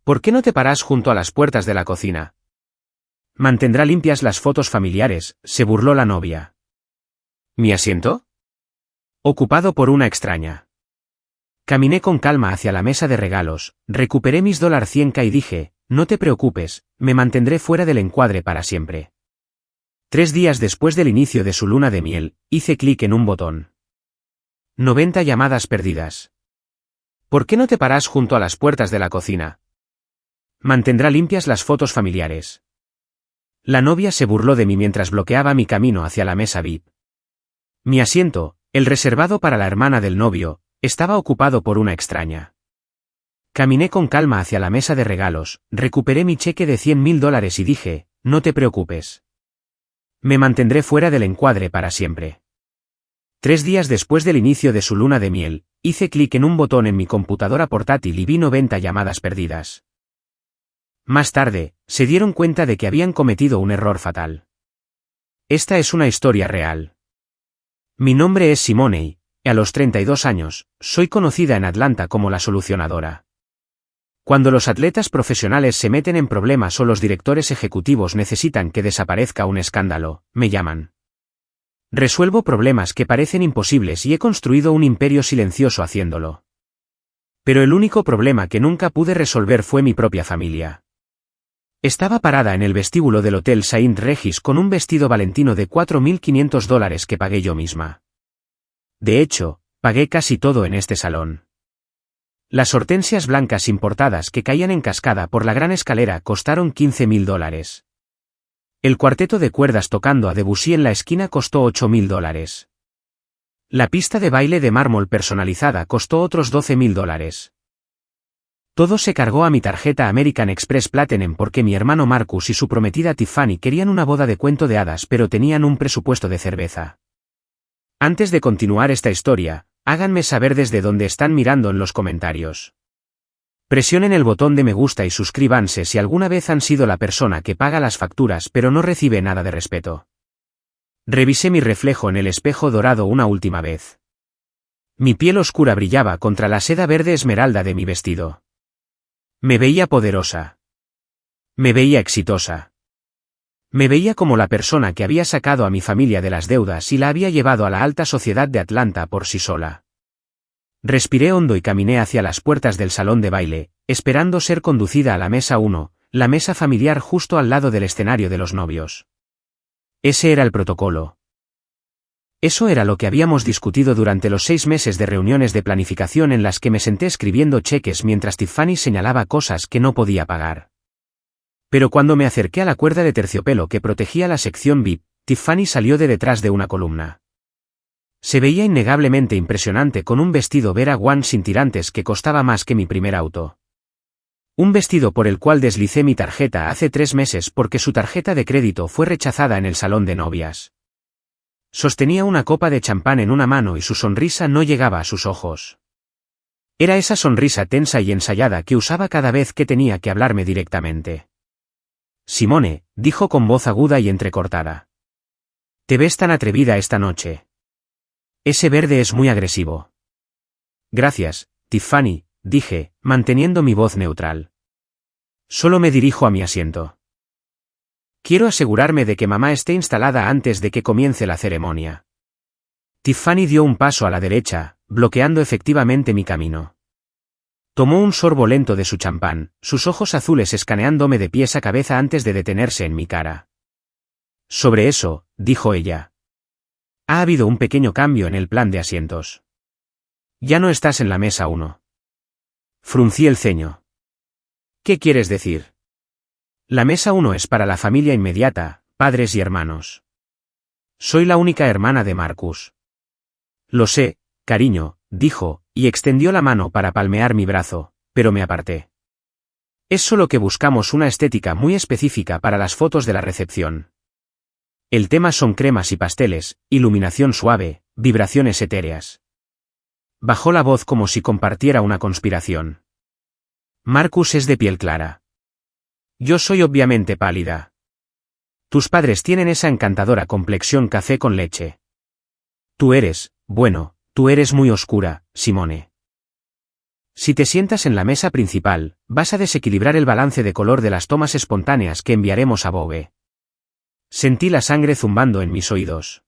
¿Por qué no te paras junto a las puertas de la cocina? Mantendrá limpias las fotos familiares, se burló la novia. ¿Mi asiento? Ocupado por una extraña. Caminé con calma hacia la mesa de regalos, recuperé mis $100 y dije, no te preocupes, me mantendré fuera del encuadre para siempre. 3 días después del inicio de su luna de miel, hice clic en un botón. 90 llamadas perdidas. ¿Por qué no te paras junto a las puertas de la cocina? Mantendrá limpias las fotos familiares. La novia se burló de mí mientras bloqueaba mi camino hacia la mesa VIP. Mi asiento, el reservado para la hermana del novio, estaba ocupado por una extraña. Caminé con calma hacia la mesa de regalos, recuperé mi cheque de $100.000 y dije, no te preocupes. Me mantendré fuera del encuadre para siempre. 3 días después del inicio de su luna de miel, hice clic en un botón en mi computadora portátil y vi 90 llamadas perdidas. Más tarde, se dieron cuenta de que habían cometido un error fatal. Esta es una historia real. Mi nombre es Simone y, a los 32 años, soy conocida en Atlanta como la solucionadora. Cuando los atletas profesionales se meten en problemas o los directores ejecutivos necesitan que desaparezca un escándalo, me llaman. Resuelvo problemas que parecen imposibles y he construido un imperio silencioso haciéndolo. Pero el único problema que nunca pude resolver fue mi propia familia. Estaba parada en el vestíbulo del Hotel Saint Regis con un vestido valentino de $4.500 que pagué yo misma. De hecho, pagué casi todo en este salón. Las hortensias blancas importadas que caían en cascada por la gran escalera costaron $15.000. El cuarteto de cuerdas tocando a Debussy en la esquina costó $8.000. La pista de baile de mármol personalizada costó otros $12.000. Todo se cargó a mi tarjeta American Express Platinum porque mi hermano Marcus y su prometida Tiffany querían una boda de cuento de hadas pero tenían un presupuesto de cerveza. Antes de continuar esta historia, háganme saber desde dónde están mirando en los comentarios. Presionen el botón de me gusta y suscríbanse si alguna vez han sido la persona que paga las facturas pero no recibe nada de respeto. Revisé mi reflejo en el espejo dorado una última vez. Mi piel oscura brillaba contra la seda verde esmeralda de mi vestido. Me veía poderosa. Me veía exitosa. Me veía como la persona que había sacado a mi familia de las deudas y la había llevado a la alta sociedad de Atlanta por sí sola. Respiré hondo y caminé hacia las puertas del salón de baile, esperando ser conducida a la mesa 1, la mesa familiar justo al lado del escenario de los novios. Ese era el protocolo. Eso era lo que habíamos discutido durante los 6 meses de reuniones de planificación en las que me senté escribiendo cheques mientras Tiffany señalaba cosas que no podía pagar. Pero cuando me acerqué a la cuerda de terciopelo que protegía la sección VIP, Tiffany salió de detrás de una columna. Se veía innegablemente impresionante con un vestido Vera Wang sin tirantes que costaba más que mi primer auto. Un vestido por el cual deslicé mi tarjeta hace 3 meses porque su tarjeta de crédito fue rechazada en el salón de novias. Sostenía una copa de champán en una mano y su sonrisa no llegaba a sus ojos. Era esa sonrisa tensa y ensayada que usaba cada vez que tenía que hablarme directamente. Simone, dijo con voz aguda y entrecortada. Te ves tan atrevida esta noche. Ese verde es muy agresivo. Gracias, Tiffany, dije, manteniendo mi voz neutral. Solo me dirijo a mi asiento. Quiero asegurarme de que mamá esté instalada antes de que comience la ceremonia. Tiffany dio un paso a la derecha, bloqueando efectivamente mi camino. Tomó un sorbo lento de su champán, sus ojos azules escaneándome de pies a cabeza antes de detenerse en mi cara. Sobre eso, dijo ella. Ha habido un pequeño cambio en el plan de asientos. Ya no estás en la mesa 1. Fruncí el ceño. ¿Qué quieres decir? La mesa 1 es para la familia inmediata, padres y hermanos. Soy la única hermana de Marcus. Lo sé, cariño, dijo, y extendió la mano para palmear mi brazo, pero me aparté. Es solo que buscamos una estética muy específica para las fotos de la recepción. El tema son cremas y pasteles, iluminación suave, vibraciones etéreas. Bajó la voz como si compartiera una conspiración. Marcus es de piel clara. Yo soy obviamente pálida. Tus padres tienen esa encantadora complexión café con leche. Tú eres, bueno, tú eres muy oscura, Simone. Si te sientas en la mesa principal, vas a desequilibrar el balance de color de las tomas espontáneas que enviaremos a Vogue. Sentí la sangre zumbando en mis oídos.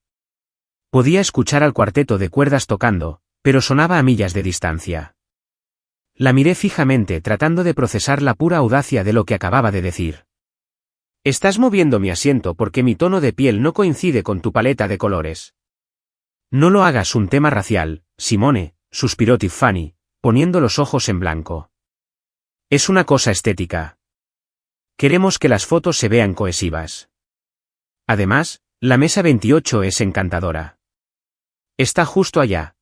Podía escuchar al cuarteto de cuerdas tocando, pero sonaba a millas de distancia. La miré fijamente tratando de procesar la pura audacia de lo que acababa de decir. Estás moviendo mi asiento porque mi tono de piel no coincide con tu paleta de colores. No lo hagas un tema racial, Simone, suspiró Tiffany, poniendo los ojos en blanco. Es una cosa estética. Queremos que las fotos se vean cohesivas. Además, la mesa 28 es encantadora. Está justo allá.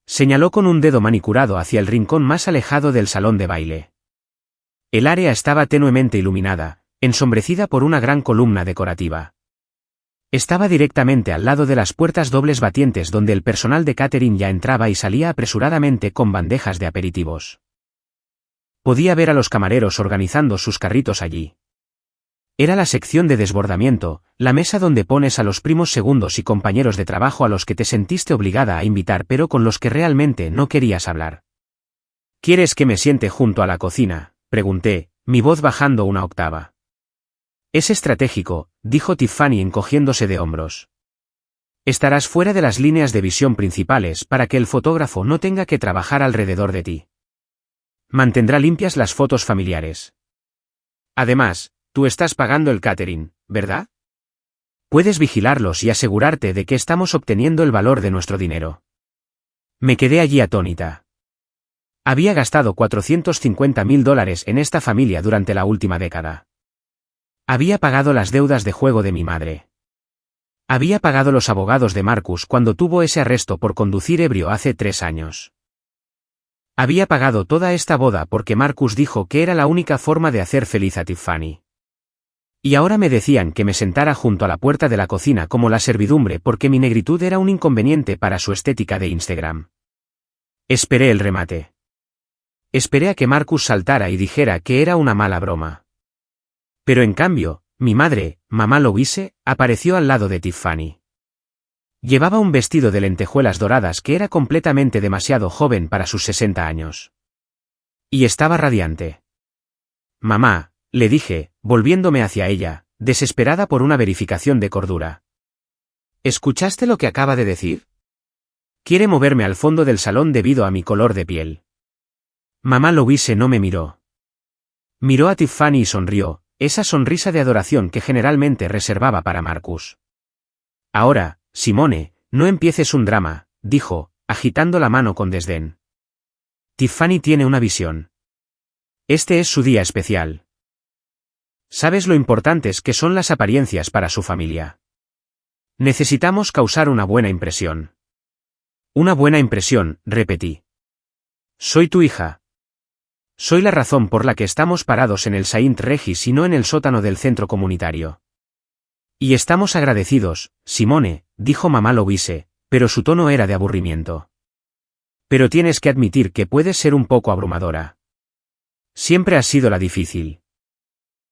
Señaló con un dedo manicurado hacia el rincón más alejado del salón de baile. El área estaba tenuemente iluminada, ensombrecida por una gran columna decorativa. Estaba directamente al lado de las puertas dobles batientes donde el personal de catering ya entraba y salía apresuradamente con bandejas de aperitivos. Podía ver a los camareros organizando sus carritos allí. Era la sección de desbordamiento, la mesa donde pones a los primos segundos y compañeros de trabajo a los que te sentiste obligada a invitar pero con los que realmente no querías hablar. ¿Quieres que me siente junto a la cocina?, pregunté, mi voz bajando una octava. Es estratégico, dijo Tiffany encogiéndose de hombros. Estarás fuera de las líneas de visión principales para que el fotógrafo no tenga que trabajar alrededor de ti. Mantendrá limpias las fotos familiares. Además, tú estás pagando el catering, ¿verdad? Puedes vigilarlos y asegurarte de que estamos obteniendo el valor de nuestro dinero. Me quedé allí atónita. Había gastado $450.000 en esta familia durante la última década. Había pagado las deudas de juego de mi madre. Había pagado los abogados de Marcus cuando tuvo ese arresto por conducir ebrio hace 3 años. Había pagado toda esta boda porque Marcus dijo que era la única forma de hacer feliz a Tiffany. Y ahora me decían que me sentara junto a la puerta de la cocina como la servidumbre porque mi negritud era un inconveniente para su estética de Instagram. Esperé el remate. Esperé a que Marcus saltara y dijera que era una mala broma. Pero en cambio, mi madre, mamá Louise, apareció al lado de Tiffany. Llevaba un vestido de lentejuelas doradas que era completamente demasiado joven para sus 60 años. Y estaba radiante. Mamá, le dije, volviéndome hacia ella, desesperada por una verificación de cordura. ¿Escuchaste lo que acaba de decir? Quiere moverme al fondo del salón debido a mi color de piel. Mamá Louise no me miró. Miró a Tiffany y sonrió, esa sonrisa de adoración que generalmente reservaba para Marcus. Ahora, Simone, no empieces un drama, dijo, agitando la mano con desdén. Tiffany tiene una visión. Este es su día especial. ¿Sabes lo importantes que son las apariencias para su familia? Necesitamos causar una buena impresión. Una buena impresión, repetí. Soy tu hija. Soy la razón por la que estamos parados en el Saint Regis y no en el sótano del centro comunitario. Y estamos agradecidos, Simone, dijo mamá Louise, pero su tono era de aburrimiento. Pero tienes que admitir que puedes ser un poco abrumadora. Siempre has sido la difícil.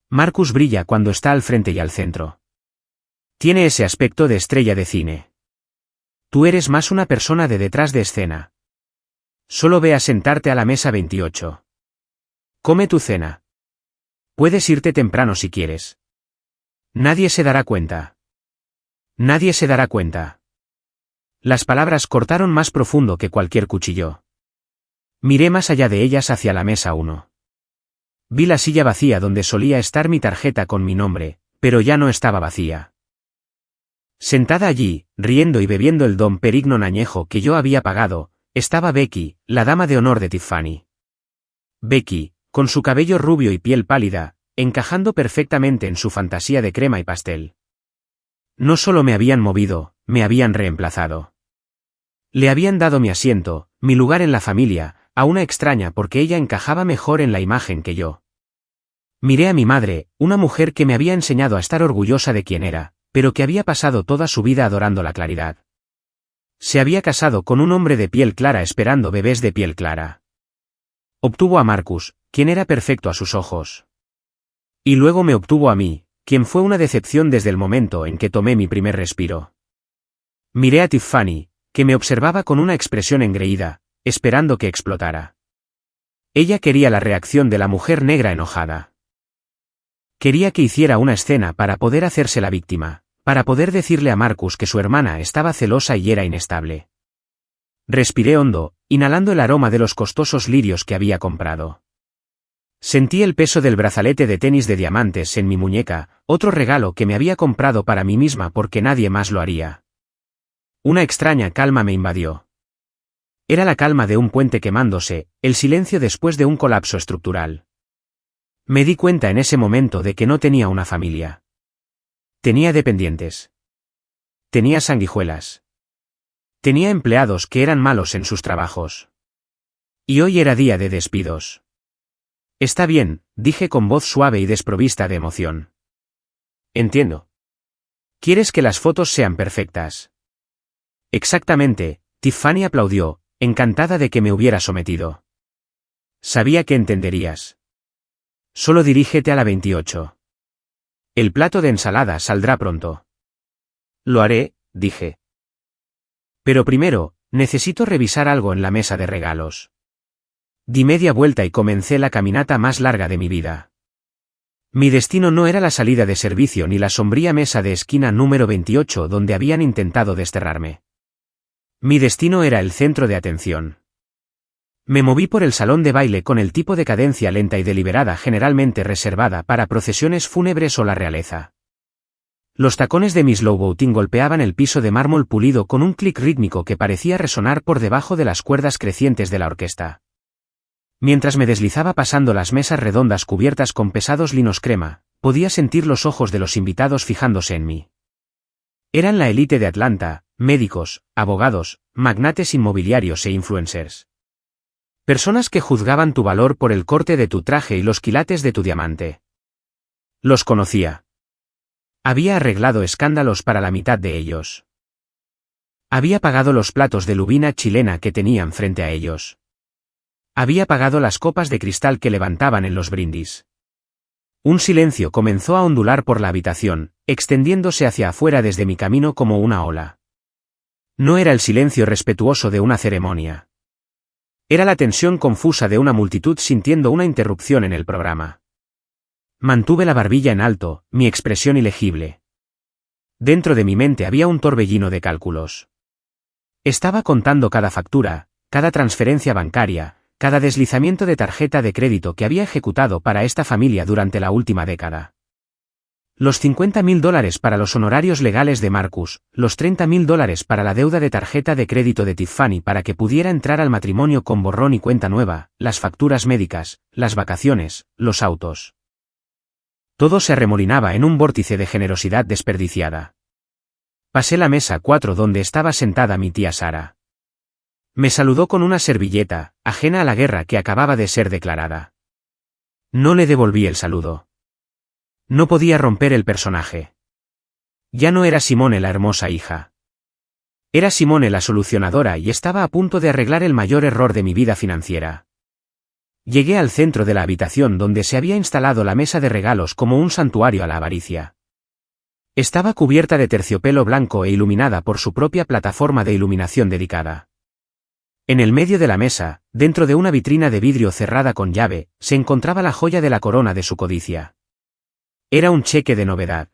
Marcus brilla cuando está al frente y al centro. Tiene ese aspecto de estrella de cine. Tú eres más una persona de detrás de escena. Solo ve a sentarte a la mesa 28. Come tu cena. Puedes irte temprano si quieres. Nadie se dará cuenta. Nadie se dará cuenta. Las palabras cortaron más profundo que cualquier cuchillo. Miré más allá de ellas hacia la mesa 1. Vi la silla vacía donde solía estar mi tarjeta con mi nombre, pero ya no estaba vacía. Sentada allí, riendo y bebiendo el Dom Perignon añejo que yo había pagado, estaba Becky, la dama de honor de Tiffany. Becky, con su cabello rubio y piel pálida, encajando perfectamente en su fantasía de crema y pastel. No solo me habían movido, me habían reemplazado. Le habían dado mi asiento, mi lugar en la familia, a una extraña porque ella encajaba mejor en la imagen que yo. Miré a mi madre, una mujer que me había enseñado a estar orgullosa de quien era, pero que había pasado toda su vida adorando la claridad. Se había casado con un hombre de piel clara esperando bebés de piel clara. Obtuvo a Marcus, quien era perfecto a sus ojos. Y luego me obtuvo a mí, quien fue una decepción desde el momento en que tomé mi primer respiro. Miré a Tiffany, que me observaba con una expresión engreída, esperando que explotara. Ella quería la reacción de la mujer negra enojada. Quería que hiciera una escena para poder hacerse la víctima, para poder decirle a Marcus que su hermana estaba celosa y era inestable. Respiré hondo, inhalando el aroma de los costosos lirios que había comprado. Sentí el peso del brazalete de tenis de diamantes en mi muñeca, otro regalo que me había comprado para mí misma porque nadie más lo haría. Una extraña calma me invadió. Era la calma de un puente quemándose, el silencio después de un colapso estructural. Me di cuenta en ese momento de que no tenía una familia. Tenía dependientes. Tenía sanguijuelas. Tenía empleados que eran malos en sus trabajos. Y hoy era día de despidos. Está bien, dije con voz suave y desprovista de emoción. Entiendo. ¿Quieres que las fotos sean perfectas? Exactamente, Tiffany aplaudió, encantada de que me hubiera sometido. Sabía que entenderías. Solo dirígete a la 28. El plato de ensalada saldrá pronto. Lo haré, dije. Pero primero, necesito revisar algo en la mesa de regalos. Di media vuelta y comencé la caminata más larga de mi vida. Mi destino no era la salida de servicio ni la sombría mesa de esquina número 28 donde habían intentado desterrarme. Mi destino era el centro de atención. Me moví por el salón de baile con el tipo de cadencia lenta y deliberada generalmente reservada para procesiones fúnebres o la realeza. Los tacones de Miss Lowboutin golpeaban el piso de mármol pulido con un clic rítmico que parecía resonar por debajo de las cuerdas crecientes de la orquesta. Mientras me deslizaba pasando las mesas redondas cubiertas con pesados linos crema, podía sentir los ojos de los invitados fijándose en mí. Eran la élite de Atlanta, médicos, abogados, magnates inmobiliarios e influencers. Personas que juzgaban tu valor por el corte de tu traje y los quilates de tu diamante. Los conocía. Había arreglado escándalos para la mitad de ellos. Había pagado los platos de lubina chilena que tenían frente a ellos. Había pagado las copas de cristal que levantaban en los brindis. Un silencio comenzó a ondular por la habitación, extendiéndose hacia afuera desde mi camino como una ola. No era el silencio respetuoso de una ceremonia. Era la tensión confusa de una multitud sintiendo una interrupción en el programa. Mantuve la barbilla en alto, mi expresión ilegible. Dentro de mi mente había un torbellino de cálculos. Estaba contando cada factura, cada transferencia bancaria, cada deslizamiento de tarjeta de crédito que había ejecutado para esta familia durante la última década. Los $50.000 para los honorarios legales de Marcus, los $30.000 para la deuda de tarjeta de crédito de Tiffany para que pudiera entrar al matrimonio con borrón y cuenta nueva, las facturas médicas, las vacaciones, los autos. Todo se arremolinaba en un vórtice de generosidad desperdiciada. Pasé la mesa 4 donde estaba sentada mi tía Sara. Me saludó con una servilleta, ajena a la guerra que acababa de ser declarada. No le devolví el saludo. No podía romper el personaje. Ya no era Simone la hermosa hija. Era Simone la solucionadora y estaba a punto de arreglar el mayor error de mi vida financiera. Llegué al centro de la habitación donde se había instalado la mesa de regalos como un santuario a la avaricia. Estaba cubierta de terciopelo blanco e iluminada por su propia plataforma de iluminación dedicada. En el medio de la mesa, dentro de una vitrina de vidrio cerrada con llave, se encontraba la joya de la corona de su codicia. Era un cheque de novedad.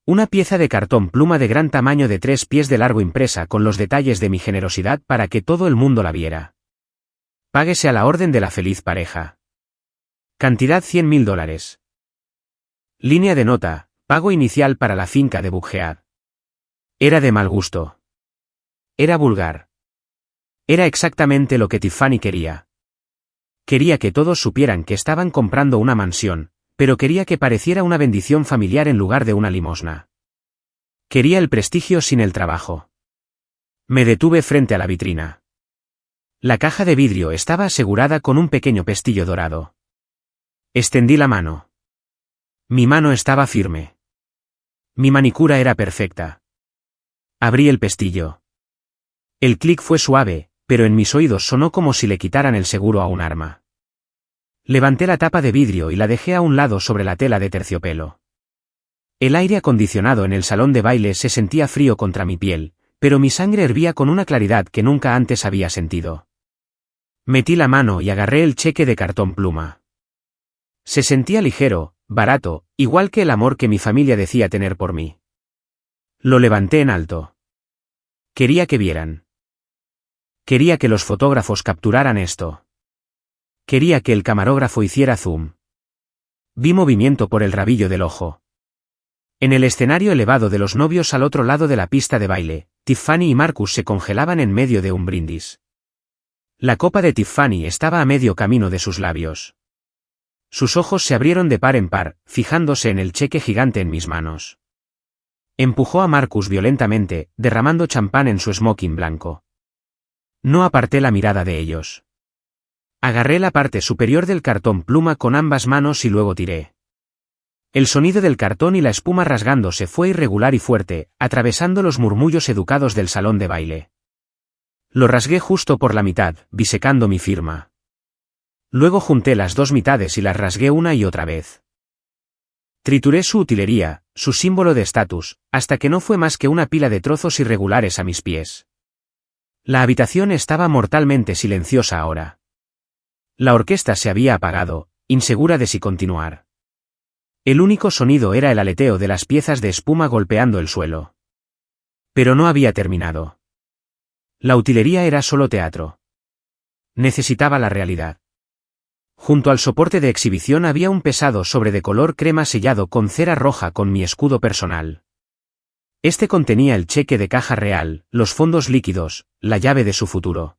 Una pieza de cartón pluma de gran tamaño de 3 pies de largo impresa con los detalles de mi generosidad para que todo el mundo la viera. Páguese a la orden de la feliz pareja. Cantidad $100.000. Línea de nota, pago inicial para la finca de Buckhead. Era de mal gusto. Era vulgar. Era exactamente lo que Tiffany quería. Quería que todos supieran que estaban comprando una mansión, pero quería que pareciera una bendición familiar en lugar de una limosna. Quería el prestigio sin el trabajo. Me detuve frente a la vitrina. La caja de vidrio estaba asegurada con un pequeño pestillo dorado. Extendí la mano. Mi mano estaba firme. Mi manicura era perfecta. Abrí el pestillo. El clic fue suave, pero en mis oídos sonó como si le quitaran el seguro a un arma. Levanté la tapa de vidrio y la dejé a un lado sobre la tela de terciopelo. El aire acondicionado en el salón de baile se sentía frío contra mi piel, pero mi sangre hervía con una claridad que nunca antes había sentido. Metí la mano y agarré el cheque de cartón pluma. Se sentía ligero, barato, igual que el amor que mi familia decía tener por mí. Lo levanté en alto. Quería que vieran. Quería que los fotógrafos capturaran esto. Quería que el camarógrafo hiciera zoom. Vi movimiento por el rabillo del ojo. En el escenario elevado de los novios al otro lado de la pista de baile, Tiffany y Marcus se congelaban en medio de un brindis. La copa de Tiffany estaba a medio camino de sus labios. Sus ojos se abrieron de par en par, fijándose en el cheque gigante en mis manos. Empujó a Marcus violentamente, derramando champán en su smoking blanco. No aparté la mirada de ellos. Agarré la parte superior del cartón pluma con ambas manos y luego tiré. El sonido del cartón y la espuma rasgándose fue irregular y fuerte, atravesando los murmullos educados del salón de baile. Lo rasgué justo por la mitad, bisecando mi firma. Luego junté las dos mitades y las rasgué una y otra vez. Trituré su utilería, su símbolo de estatus, hasta que no fue más que una pila de trozos irregulares a mis pies. La habitación estaba mortalmente silenciosa ahora. La orquesta se había apagado, insegura de si continuar. El único sonido era el aleteo de las piezas de espuma golpeando el suelo. Pero no había terminado. La utilería era solo teatro. Necesitaba la realidad. Junto al soporte de exhibición había un pesado sobre de color crema sellado con cera roja con mi escudo personal. Este contenía el cheque de caja real, los fondos líquidos, la llave de su futuro.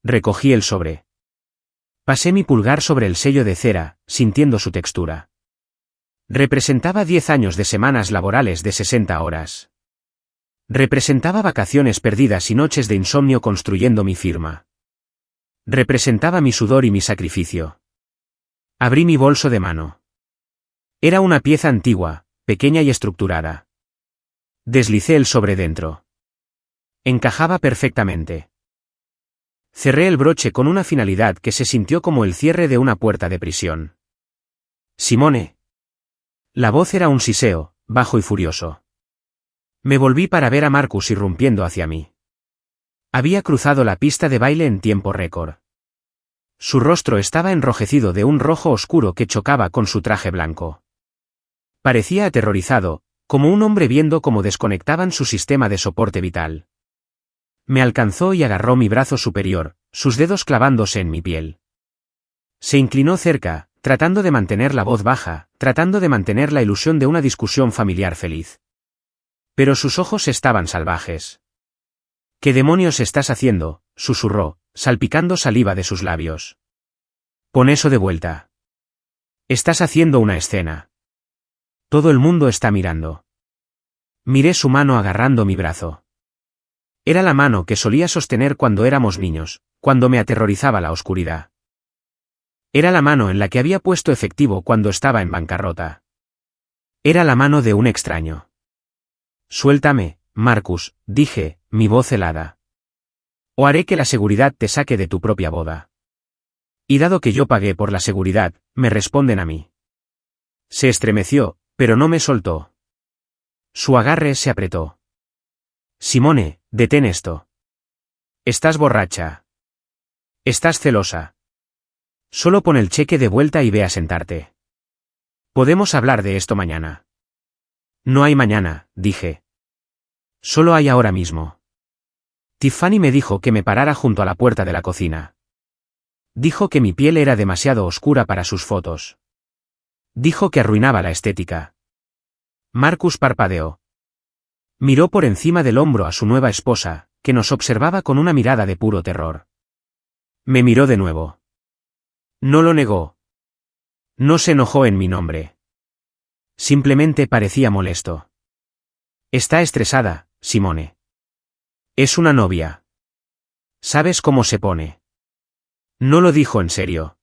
Recogí el sobre. Pasé mi pulgar sobre el sello de cera, sintiendo su textura. Representaba 10 años de semanas laborales de 60 horas. Representaba vacaciones perdidas y noches de insomnio construyendo mi firma. Representaba mi sudor y mi sacrificio. Abrí mi bolso de mano. Era una pieza antigua, pequeña y estructurada. Deslicé el sobre dentro. Encajaba perfectamente. Cerré el broche con una finalidad que se sintió como el cierre de una puerta de prisión. Simone. La voz era un siseo, bajo y furioso. Me volví para ver a Marcus irrumpiendo hacia mí. Había cruzado la pista de baile en tiempo récord. Su rostro estaba enrojecido de un rojo oscuro que chocaba con su traje blanco. Parecía aterrorizado, como un hombre viendo cómo desconectaban su sistema de soporte vital. Me alcanzó y agarró mi brazo superior, sus dedos clavándose en mi piel. Se inclinó cerca, tratando de mantener la voz baja, tratando de mantener la ilusión de una discusión familiar feliz. Pero sus ojos estaban salvajes. ¿Qué demonios estás haciendo?, susurró, salpicando saliva de sus labios. Pon eso de vuelta. Estás haciendo una escena. Todo el mundo está mirando. Miré su mano agarrando mi brazo. Era la mano que solía sostener cuando éramos niños, cuando me aterrorizaba la oscuridad. Era la mano en la que había puesto efectivo cuando estaba en bancarrota. Era la mano de un extraño. Suéltame, Marcus, dije, mi voz helada. O haré que la seguridad te saque de tu propia boda. Y dado que yo pagué por la seguridad, me responden a mí. Se estremeció, pero no me soltó. Su agarre se apretó. Simone, detén esto. Estás borracha. Estás celosa. Solo pon el cheque de vuelta y ve a sentarte. Podemos hablar de esto mañana. No hay mañana, dije. Solo hay ahora mismo. Tiffany me dijo que me parara junto a la puerta de la cocina. Dijo que mi piel era demasiado oscura para sus fotos. Dijo que arruinaba la estética. Marcus parpadeó. Miró por encima del hombro a su nueva esposa, que nos observaba con una mirada de puro terror. Me miró de nuevo. No lo negó. No se enojó en mi nombre. Simplemente parecía molesto. Está estresada, Simone. Es una novia. ¿Sabes cómo se pone? No lo dijo en serio.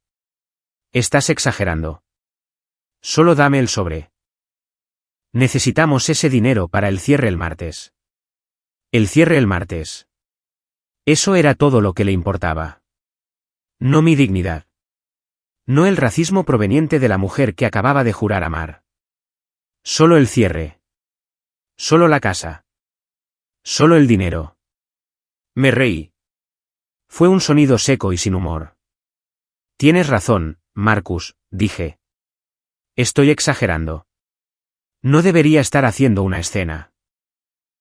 Estás exagerando. Solo dame el sobre. Necesitamos ese dinero para el cierre el martes. El cierre el martes. Eso era todo lo que le importaba. No mi dignidad. No el racismo proveniente de la mujer que acababa de jurar amar. Solo el cierre. Solo la casa. Solo el dinero. Me reí. Fue un sonido seco y sin humor. Tienes razón, Marcus, dije. Estoy exagerando. No debería estar haciendo una escena.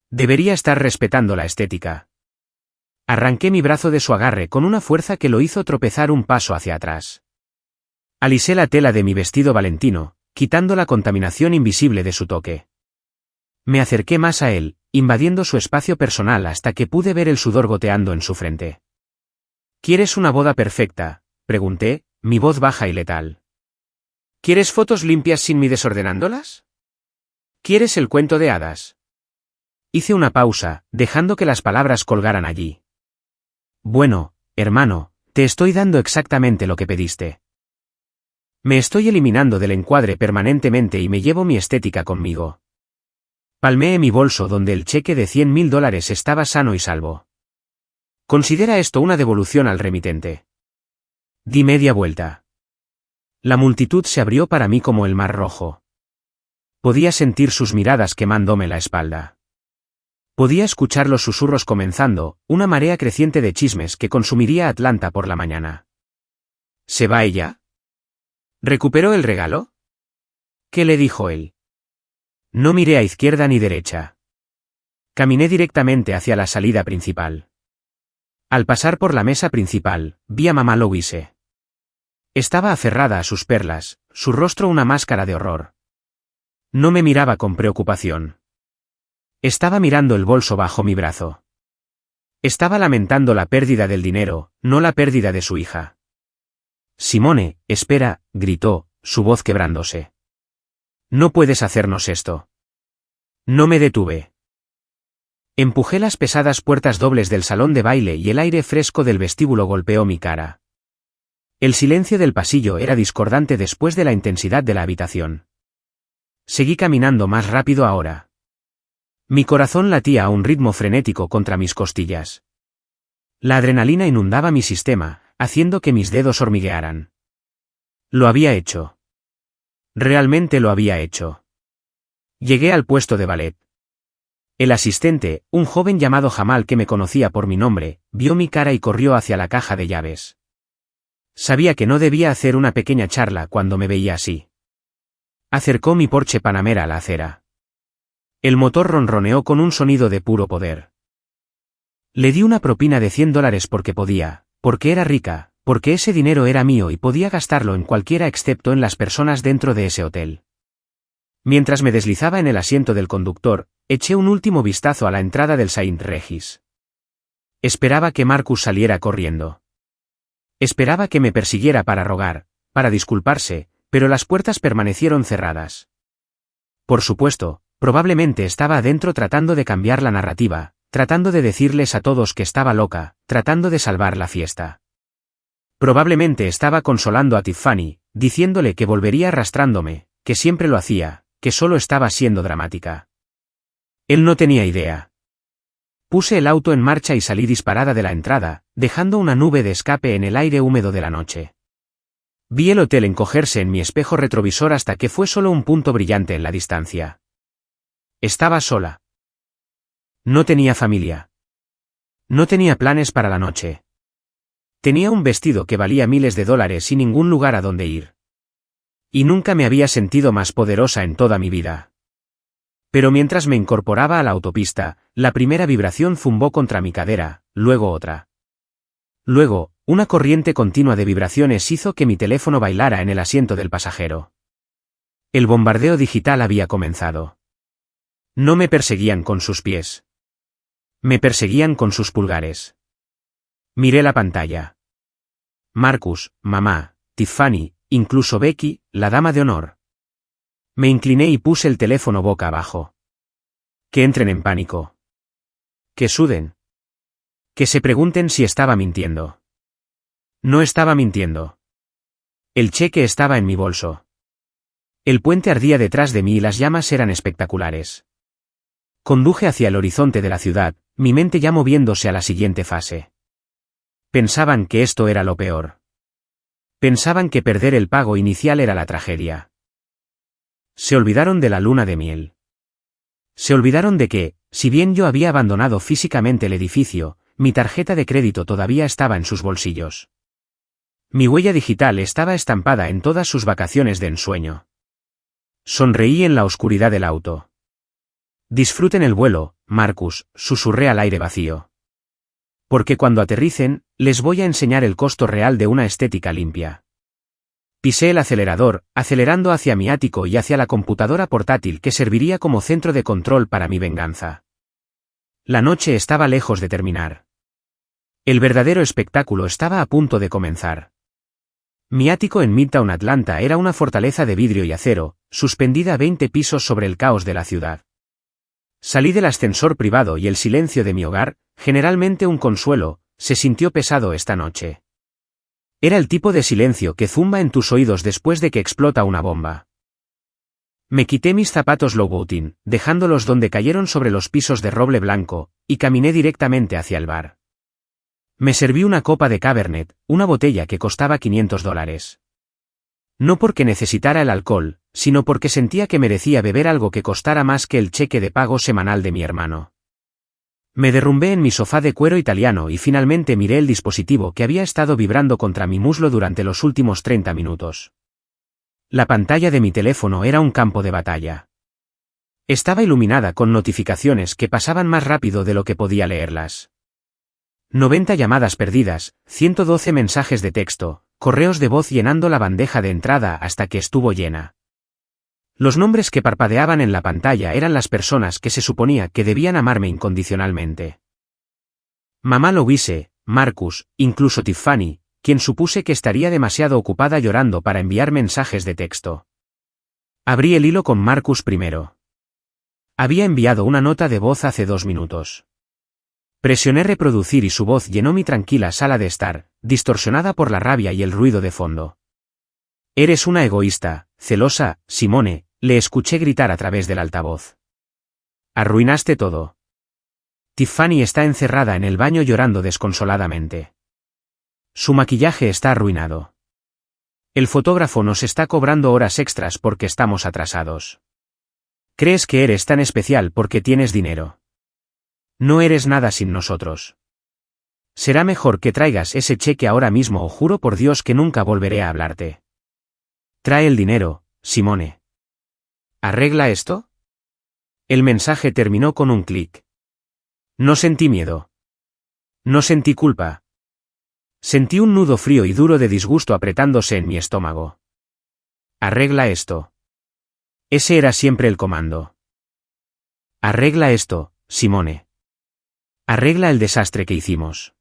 Debería estar respetando la estética. Arranqué mi brazo de su agarre con una fuerza que lo hizo tropezar un paso hacia atrás. Alisé la tela de mi vestido valentino, quitando la contaminación invisible de su toque. Me acerqué más a él, invadiendo su espacio personal hasta que pude ver el sudor goteando en su frente. ¿Quieres una boda perfecta?, pregunté, mi voz baja y letal. ¿Quieres fotos limpias sin mí desordenándolas? ¿Quieres el cuento de hadas? Hice una pausa, dejando que las palabras colgaran allí. Bueno, hermano, te estoy dando exactamente lo que pediste. Me estoy eliminando del encuadre permanentemente y me llevo mi estética conmigo. Palmeé mi bolso donde el cheque de $100.000 estaba sano y salvo. Considera esto una devolución al remitente. Di media vuelta. La multitud se abrió para mí como el mar rojo. Podía sentir sus miradas quemándome la espalda. Podía escuchar los susurros comenzando, una marea creciente de chismes que consumiría Atlanta por la mañana. ¿Se va ella? ¿Recuperó el regalo? ¿Qué le dijo él? No miré a izquierda ni derecha. Caminé directamente hacia la salida principal. Al pasar por la mesa principal, vi a mamá Louise. Estaba aferrada a sus perlas, su rostro una máscara de horror. No me miraba con preocupación. Estaba mirando el bolso bajo mi brazo. Estaba lamentando la pérdida del dinero, no la pérdida de su hija. Simone, espera, gritó, su voz quebrándose. No puedes hacernos esto. No me detuve. Empujé las pesadas puertas dobles del salón de baile y el aire fresco del vestíbulo golpeó mi cara. El silencio del pasillo era discordante después de la intensidad de la habitación. Seguí caminando más rápido ahora. Mi corazón latía a un ritmo frenético contra mis costillas. La adrenalina inundaba mi sistema, haciendo que mis dedos hormiguearan. Lo había hecho. Realmente lo había hecho. Llegué al puesto de ballet. El asistente, un joven llamado Jamal que me conocía por mi nombre, vio mi cara y corrió hacia la caja de llaves. Sabía que no debía hacer una pequeña charla cuando me veía así. Acercó mi Porsche Panamera a la acera. El motor ronroneó con un sonido de puro poder. Le di una propina de $100 porque podía, porque era rica, porque ese dinero era mío y podía gastarlo en cualquiera excepto en las personas dentro de ese hotel. Mientras me deslizaba en el asiento del conductor, eché un último vistazo a la entrada del Saint Regis. Esperaba que Marcus saliera corriendo. Esperaba que me persiguiera para rogar, para disculparse, pero las puertas permanecieron cerradas. Por supuesto, probablemente estaba adentro tratando de cambiar la narrativa, tratando de decirles a todos que estaba loca, tratando de salvar la fiesta. Probablemente estaba consolando a Tiffany, diciéndole que volvería arrastrándome, que siempre lo hacía, que solo estaba siendo dramática. Él no tenía idea. Puse el auto en marcha y salí disparada de la entrada, dejando una nube de escape en el aire húmedo de la noche. Vi el hotel encogerse en mi espejo retrovisor hasta que fue solo un punto brillante en la distancia. Estaba sola. No tenía familia. No tenía planes para la noche. Tenía un vestido que valía miles de dólares y ningún lugar a donde ir. Y nunca me había sentido más poderosa en toda mi vida. Pero mientras me incorporaba a la autopista, la primera vibración zumbó contra mi cadera, luego otra. Luego, una corriente continua de vibraciones hizo que mi teléfono bailara en el asiento del pasajero. El bombardeo digital había comenzado. No me perseguían con sus pies. Me perseguían con sus pulgares. Miré la pantalla. Marcus, mamá, Tiffany, incluso Becky, la dama de honor. Me incliné y puse el teléfono boca abajo. Que entren en pánico. Que suden. Que se pregunten si estaba mintiendo. No estaba mintiendo. El cheque estaba en mi bolso. El puente ardía detrás de mí y las llamas eran espectaculares. Conduje hacia el horizonte de la ciudad, mi mente ya moviéndose a la siguiente fase. Pensaban que esto era lo peor. Pensaban que perder el pago inicial era la tragedia. Se olvidaron de la luna de miel. Se olvidaron de que, si bien yo había abandonado físicamente el edificio, Mi tarjeta de crédito todavía estaba en sus bolsillos. Mi huella digital estaba estampada en todas sus vacaciones de ensueño. Sonreí en la oscuridad del auto. Disfruten el vuelo, Marcus, susurré al aire vacío. Porque cuando aterricen, les voy a enseñar el costo real de una estética limpia. Pisé el acelerador, acelerando hacia mi ático y hacia la computadora portátil que serviría como centro de control para mi venganza. La noche estaba lejos de terminar. El verdadero espectáculo estaba a punto de comenzar. Mi ático en Midtown Atlanta era una fortaleza de vidrio y acero, suspendida a 20 pisos sobre el caos de la ciudad. Salí del ascensor privado y el silencio de mi hogar, generalmente un consuelo, se sintió pesado esta noche. Era el tipo de silencio que zumba en tus oídos después de que explota una bomba. Me quité mis zapatos Louboutin, dejándolos donde cayeron sobre los pisos de roble blanco, y caminé directamente hacia el bar. Me serví una copa de Cabernet, una botella que costaba $500. No porque necesitara el alcohol, sino porque sentía que merecía beber algo que costara más que el cheque de pago semanal de mi hermano. Me derrumbé en mi sofá de cuero italiano y finalmente miré el dispositivo que había estado vibrando contra mi muslo durante los últimos 30 minutos. La pantalla de mi teléfono era un campo de batalla. Estaba iluminada con notificaciones que pasaban más rápido de lo que podía leerlas. 90 llamadas perdidas, 112 mensajes de texto, correos de voz llenando la bandeja de entrada hasta que estuvo llena. Los nombres que parpadeaban en la pantalla eran las personas que se suponía que debían amarme incondicionalmente. Mamá Louise, Marcus, incluso Tiffany, quien supuse que estaría demasiado ocupada llorando para enviar mensajes de texto. Abrí el hilo con Marcus primero. Había enviado una nota de voz hace 2 minutos. Presioné reproducir y su voz llenó mi tranquila sala de estar, distorsionada por la rabia y el ruido de fondo. Eres una egoísta, celosa, Simone, le escuché gritar a través del altavoz. Arruinaste todo. Tiffany está encerrada en el baño llorando desconsoladamente. Su maquillaje está arruinado. El fotógrafo nos está cobrando horas extras porque estamos atrasados. Crees que eres tan especial porque tienes dinero. No eres nada sin nosotros. Será mejor que traigas ese cheque ahora mismo o juro por Dios que nunca volveré a hablarte. Trae el dinero, Simone. ¿Arregla esto? El mensaje terminó con un clic. No sentí miedo. No sentí culpa. Sentí un nudo frío y duro de disgusto apretándose en mi estómago. Arregla esto. Ese era siempre el comando. Arregla esto, Simone. Arregla el desastre que hicimos.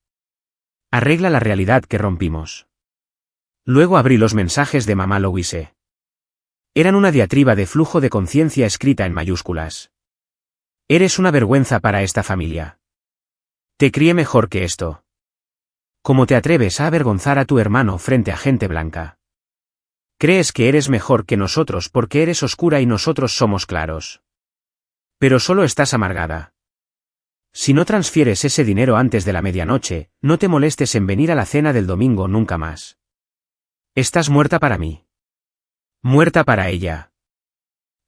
Arregla la realidad que rompimos. Luego abrí los mensajes de mamá Louise. Eran una diatriba de flujo de conciencia escrita en mayúsculas. Eres una vergüenza para esta familia. Te crié mejor que esto. ¿Cómo te atreves a avergonzar a tu hermano frente a gente blanca? Crees que eres mejor que nosotros porque eres oscura y nosotros somos claros. Pero solo estás amargada. Si no transfieres ese dinero antes de la medianoche, no te molestes en venir a la cena del domingo nunca más. Estás muerta para mí. Muerta para ella.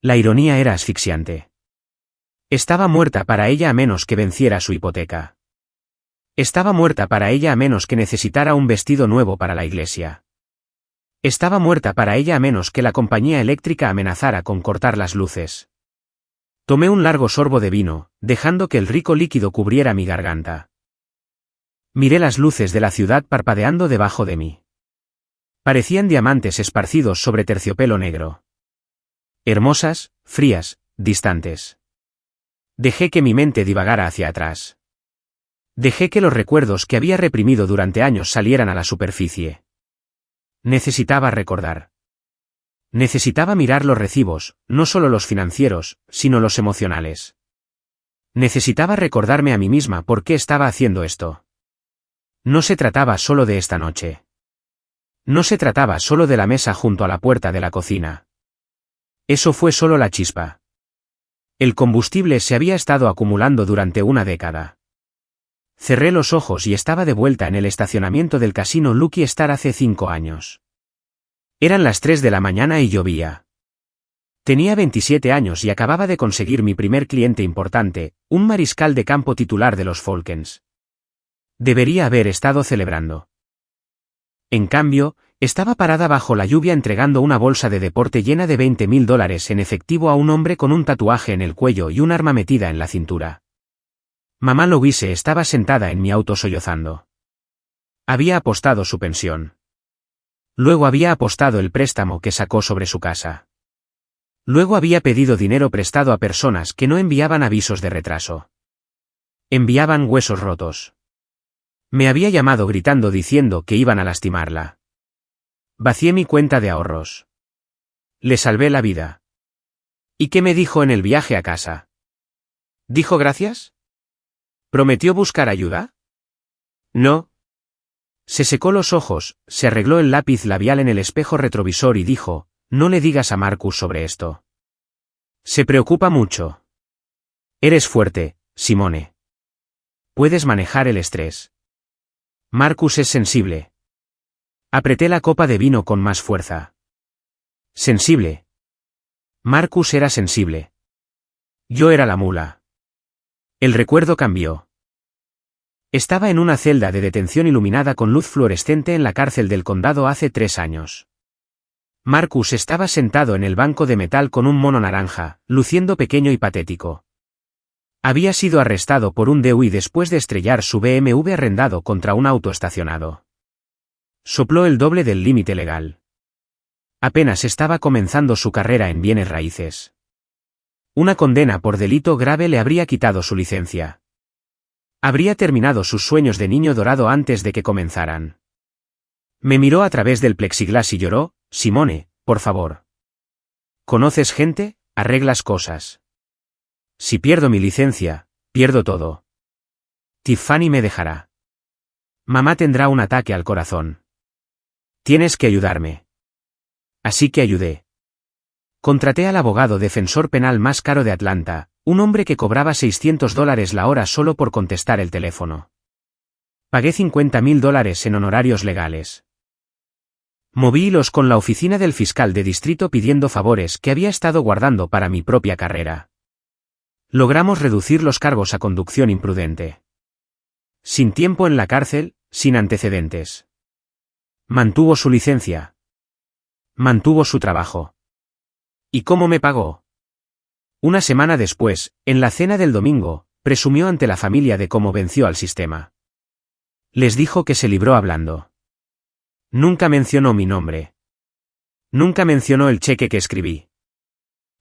La ironía era asfixiante. Estaba muerta para ella a menos que venciera su hipoteca. Estaba muerta para ella a menos que necesitara un vestido nuevo para la iglesia. Estaba muerta para ella a menos que la compañía eléctrica amenazara con cortar las luces. Tomé un largo sorbo de vino, dejando que el rico líquido cubriera mi garganta. Miré las luces de la ciudad parpadeando debajo de mí. Parecían diamantes esparcidos sobre terciopelo negro. Hermosas, frías, distantes. Dejé que mi mente divagara hacia atrás. Dejé que los recuerdos que había reprimido durante años salieran a la superficie. Necesitaba recordar. Necesitaba mirar los recibos, no solo los financieros, sino los emocionales. Necesitaba recordarme a mí misma por qué estaba haciendo esto. No se trataba solo de esta noche. No se trataba solo de la mesa junto a la puerta de la cocina. Eso fue solo la chispa. El combustible se había estado acumulando durante una década. Cerré los ojos y estaba de vuelta en el estacionamiento del casino Lucky Star hace 5 años. Eran las 3 de la mañana y llovía. Tenía 27 años y acababa de conseguir mi primer cliente importante, un mariscal de campo titular de los Falcons. Debería haber estado celebrando. En cambio, estaba parada bajo la lluvia entregando una bolsa de deporte llena de $20.000 en efectivo a un hombre con un tatuaje en el cuello y un arma metida en la cintura. Mamá Louise estaba sentada en mi auto sollozando. Había apostado su pensión. Luego había apostado el préstamo que sacó sobre su casa. Luego había pedido dinero prestado a personas que no enviaban avisos de retraso. Enviaban huesos rotos. Me había llamado gritando diciendo que iban a lastimarla. Vacié mi cuenta de ahorros. Le salvé la vida. ¿Y qué me dijo en el viaje a casa? ¿Dijo gracias? ¿Prometió buscar ayuda? No. Se secó los ojos, se arregló el lápiz labial en el espejo retrovisor y dijo, no le digas a Marcus sobre esto. Se preocupa mucho. Eres fuerte, Simone. Puedes manejar el estrés. Marcus es sensible. Apreté la copa de vino con más fuerza. Sensible. Marcus era sensible. Yo era la mula. El recuerdo cambió. Estaba en una celda de detención iluminada con luz fluorescente en la cárcel del condado hace 3 años. Marcus estaba sentado en el banco de metal con un mono naranja, luciendo pequeño y patético. Había sido arrestado por un DUI después de estrellar su BMW arrendado contra un auto estacionado. Sopló el doble del límite legal. Apenas estaba comenzando su carrera en bienes raíces. Una condena por delito grave le habría quitado su licencia. Habría terminado sus sueños de niño dorado antes de que comenzaran. Me miró a través del plexiglas y lloró, Simone, por favor. ¿Conoces gente? Arreglas cosas. Si pierdo mi licencia, pierdo todo. Tiffany me dejará. Mamá tendrá un ataque al corazón. Tienes que ayudarme. Así que ayudé. Contraté al abogado defensor penal más caro de Atlanta, un hombre que cobraba $600 la hora solo por contestar el teléfono. Pagué $50.000 en honorarios legales. Moví hilos con la oficina del fiscal de distrito pidiendo favores que había estado guardando para mi propia carrera. Logramos reducir los cargos a conducción imprudente. Sin tiempo en la cárcel, sin antecedentes. Mantuvo su licencia. Mantuvo su trabajo. ¿Y cómo me pagó? Una semana después, en la cena del domingo, presumió ante la familia de cómo venció al sistema. Les dijo que se libró hablando. Nunca mencionó mi nombre. Nunca mencionó el cheque que escribí.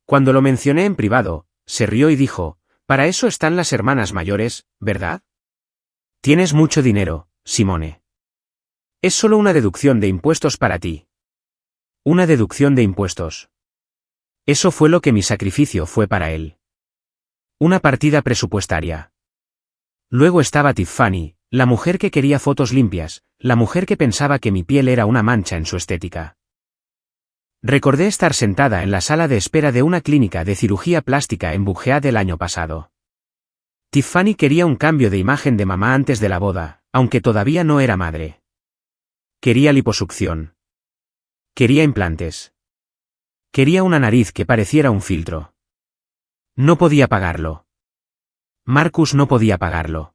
Cuando lo mencioné en privado, se rió y dijo, para eso están las hermanas mayores, ¿verdad? Tienes mucho dinero, Simone. Es solo una deducción de impuestos para ti. Una deducción de impuestos. Eso fue lo que mi sacrificio fue para él. Una partida presupuestaria. Luego estaba Tiffany, la mujer que quería fotos limpias, la mujer que pensaba que mi piel era una mancha en su estética. Recordé estar sentada en la sala de espera de una clínica de cirugía plástica en Buckhead el año pasado. Tiffany quería un cambio de imagen de mamá antes de la boda, aunque todavía no era madre. Quería liposucción. Quería implantes. Quería una nariz que pareciera un filtro. No podía pagarlo. Marcus no podía pagarlo.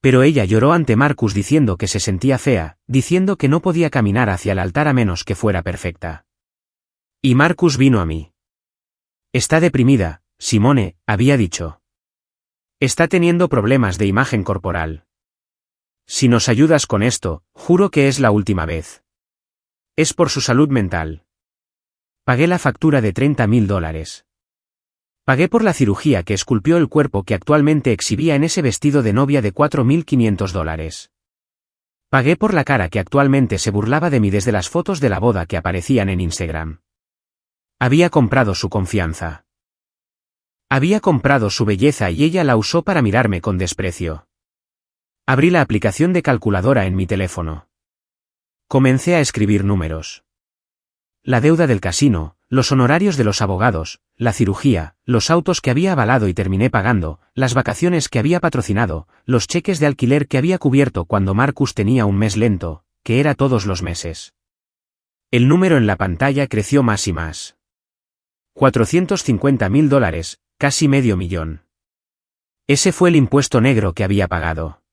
Pero ella lloró ante Marcus diciendo que se sentía fea, diciendo que no podía caminar hacia el altar a menos que fuera perfecta. Y Marcus vino a mí. Está deprimida, Simone, había dicho. Está teniendo problemas de imagen corporal. Si nos ayudas con esto, juro que es la última vez. Es por su salud mental. Pagué la factura de $30.000. Pagué por la cirugía que esculpió el cuerpo que actualmente exhibía en ese vestido de novia de $4.500. Pagué por la cara que actualmente se burlaba de mí desde las fotos de la boda que aparecían en Instagram. Había comprado su confianza. Había comprado su belleza y ella la usó para mirarme con desprecio. Abrí la aplicación de calculadora en mi teléfono. Comencé a escribir números. La deuda del casino, los honorarios de los abogados, la cirugía, los autos que había avalado y terminé pagando, las vacaciones que había patrocinado, los cheques de alquiler que había cubierto cuando Marcus tenía un mes lento, que era todos los meses. El número en la pantalla creció más y más. $450.000, casi $500.000. Ese fue el impuesto negro que había pagado.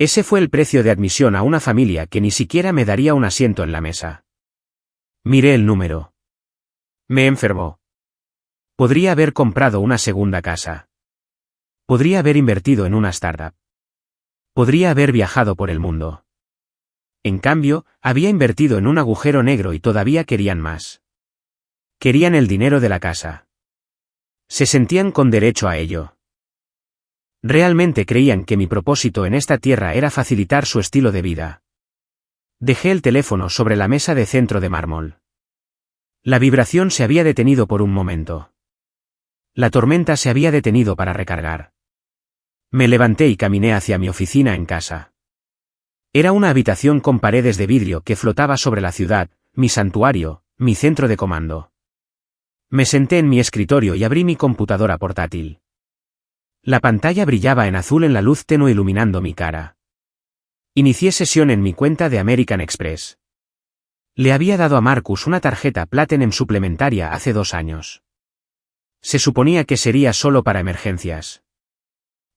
Ese fue el precio de admisión a una familia que ni siquiera me daría un asiento en la mesa. Miré el número. Me enfermó. Podría haber comprado una segunda casa. Podría haber invertido en una startup. Podría haber viajado por el mundo. En cambio, había invertido en un agujero negro y todavía querían más. Querían el dinero de la casa. Se sentían con derecho a ello. Realmente creían que mi propósito en esta tierra era facilitar su estilo de vida. Dejé el teléfono sobre la mesa de centro de mármol. La vibración se había detenido por un momento. La tormenta se había detenido para recargar. Me levanté y caminé hacia mi oficina en casa. Era una habitación con paredes de vidrio que flotaba sobre la ciudad, mi santuario, mi centro de comando. Me senté en mi escritorio y abrí mi computadora portátil. La pantalla brillaba en azul en la luz tenue iluminando mi cara. Inicié sesión en mi cuenta de American Express. Le había dado a Marcus una tarjeta Platinum suplementaria hace 2 años. Se suponía que sería solo para emergencias.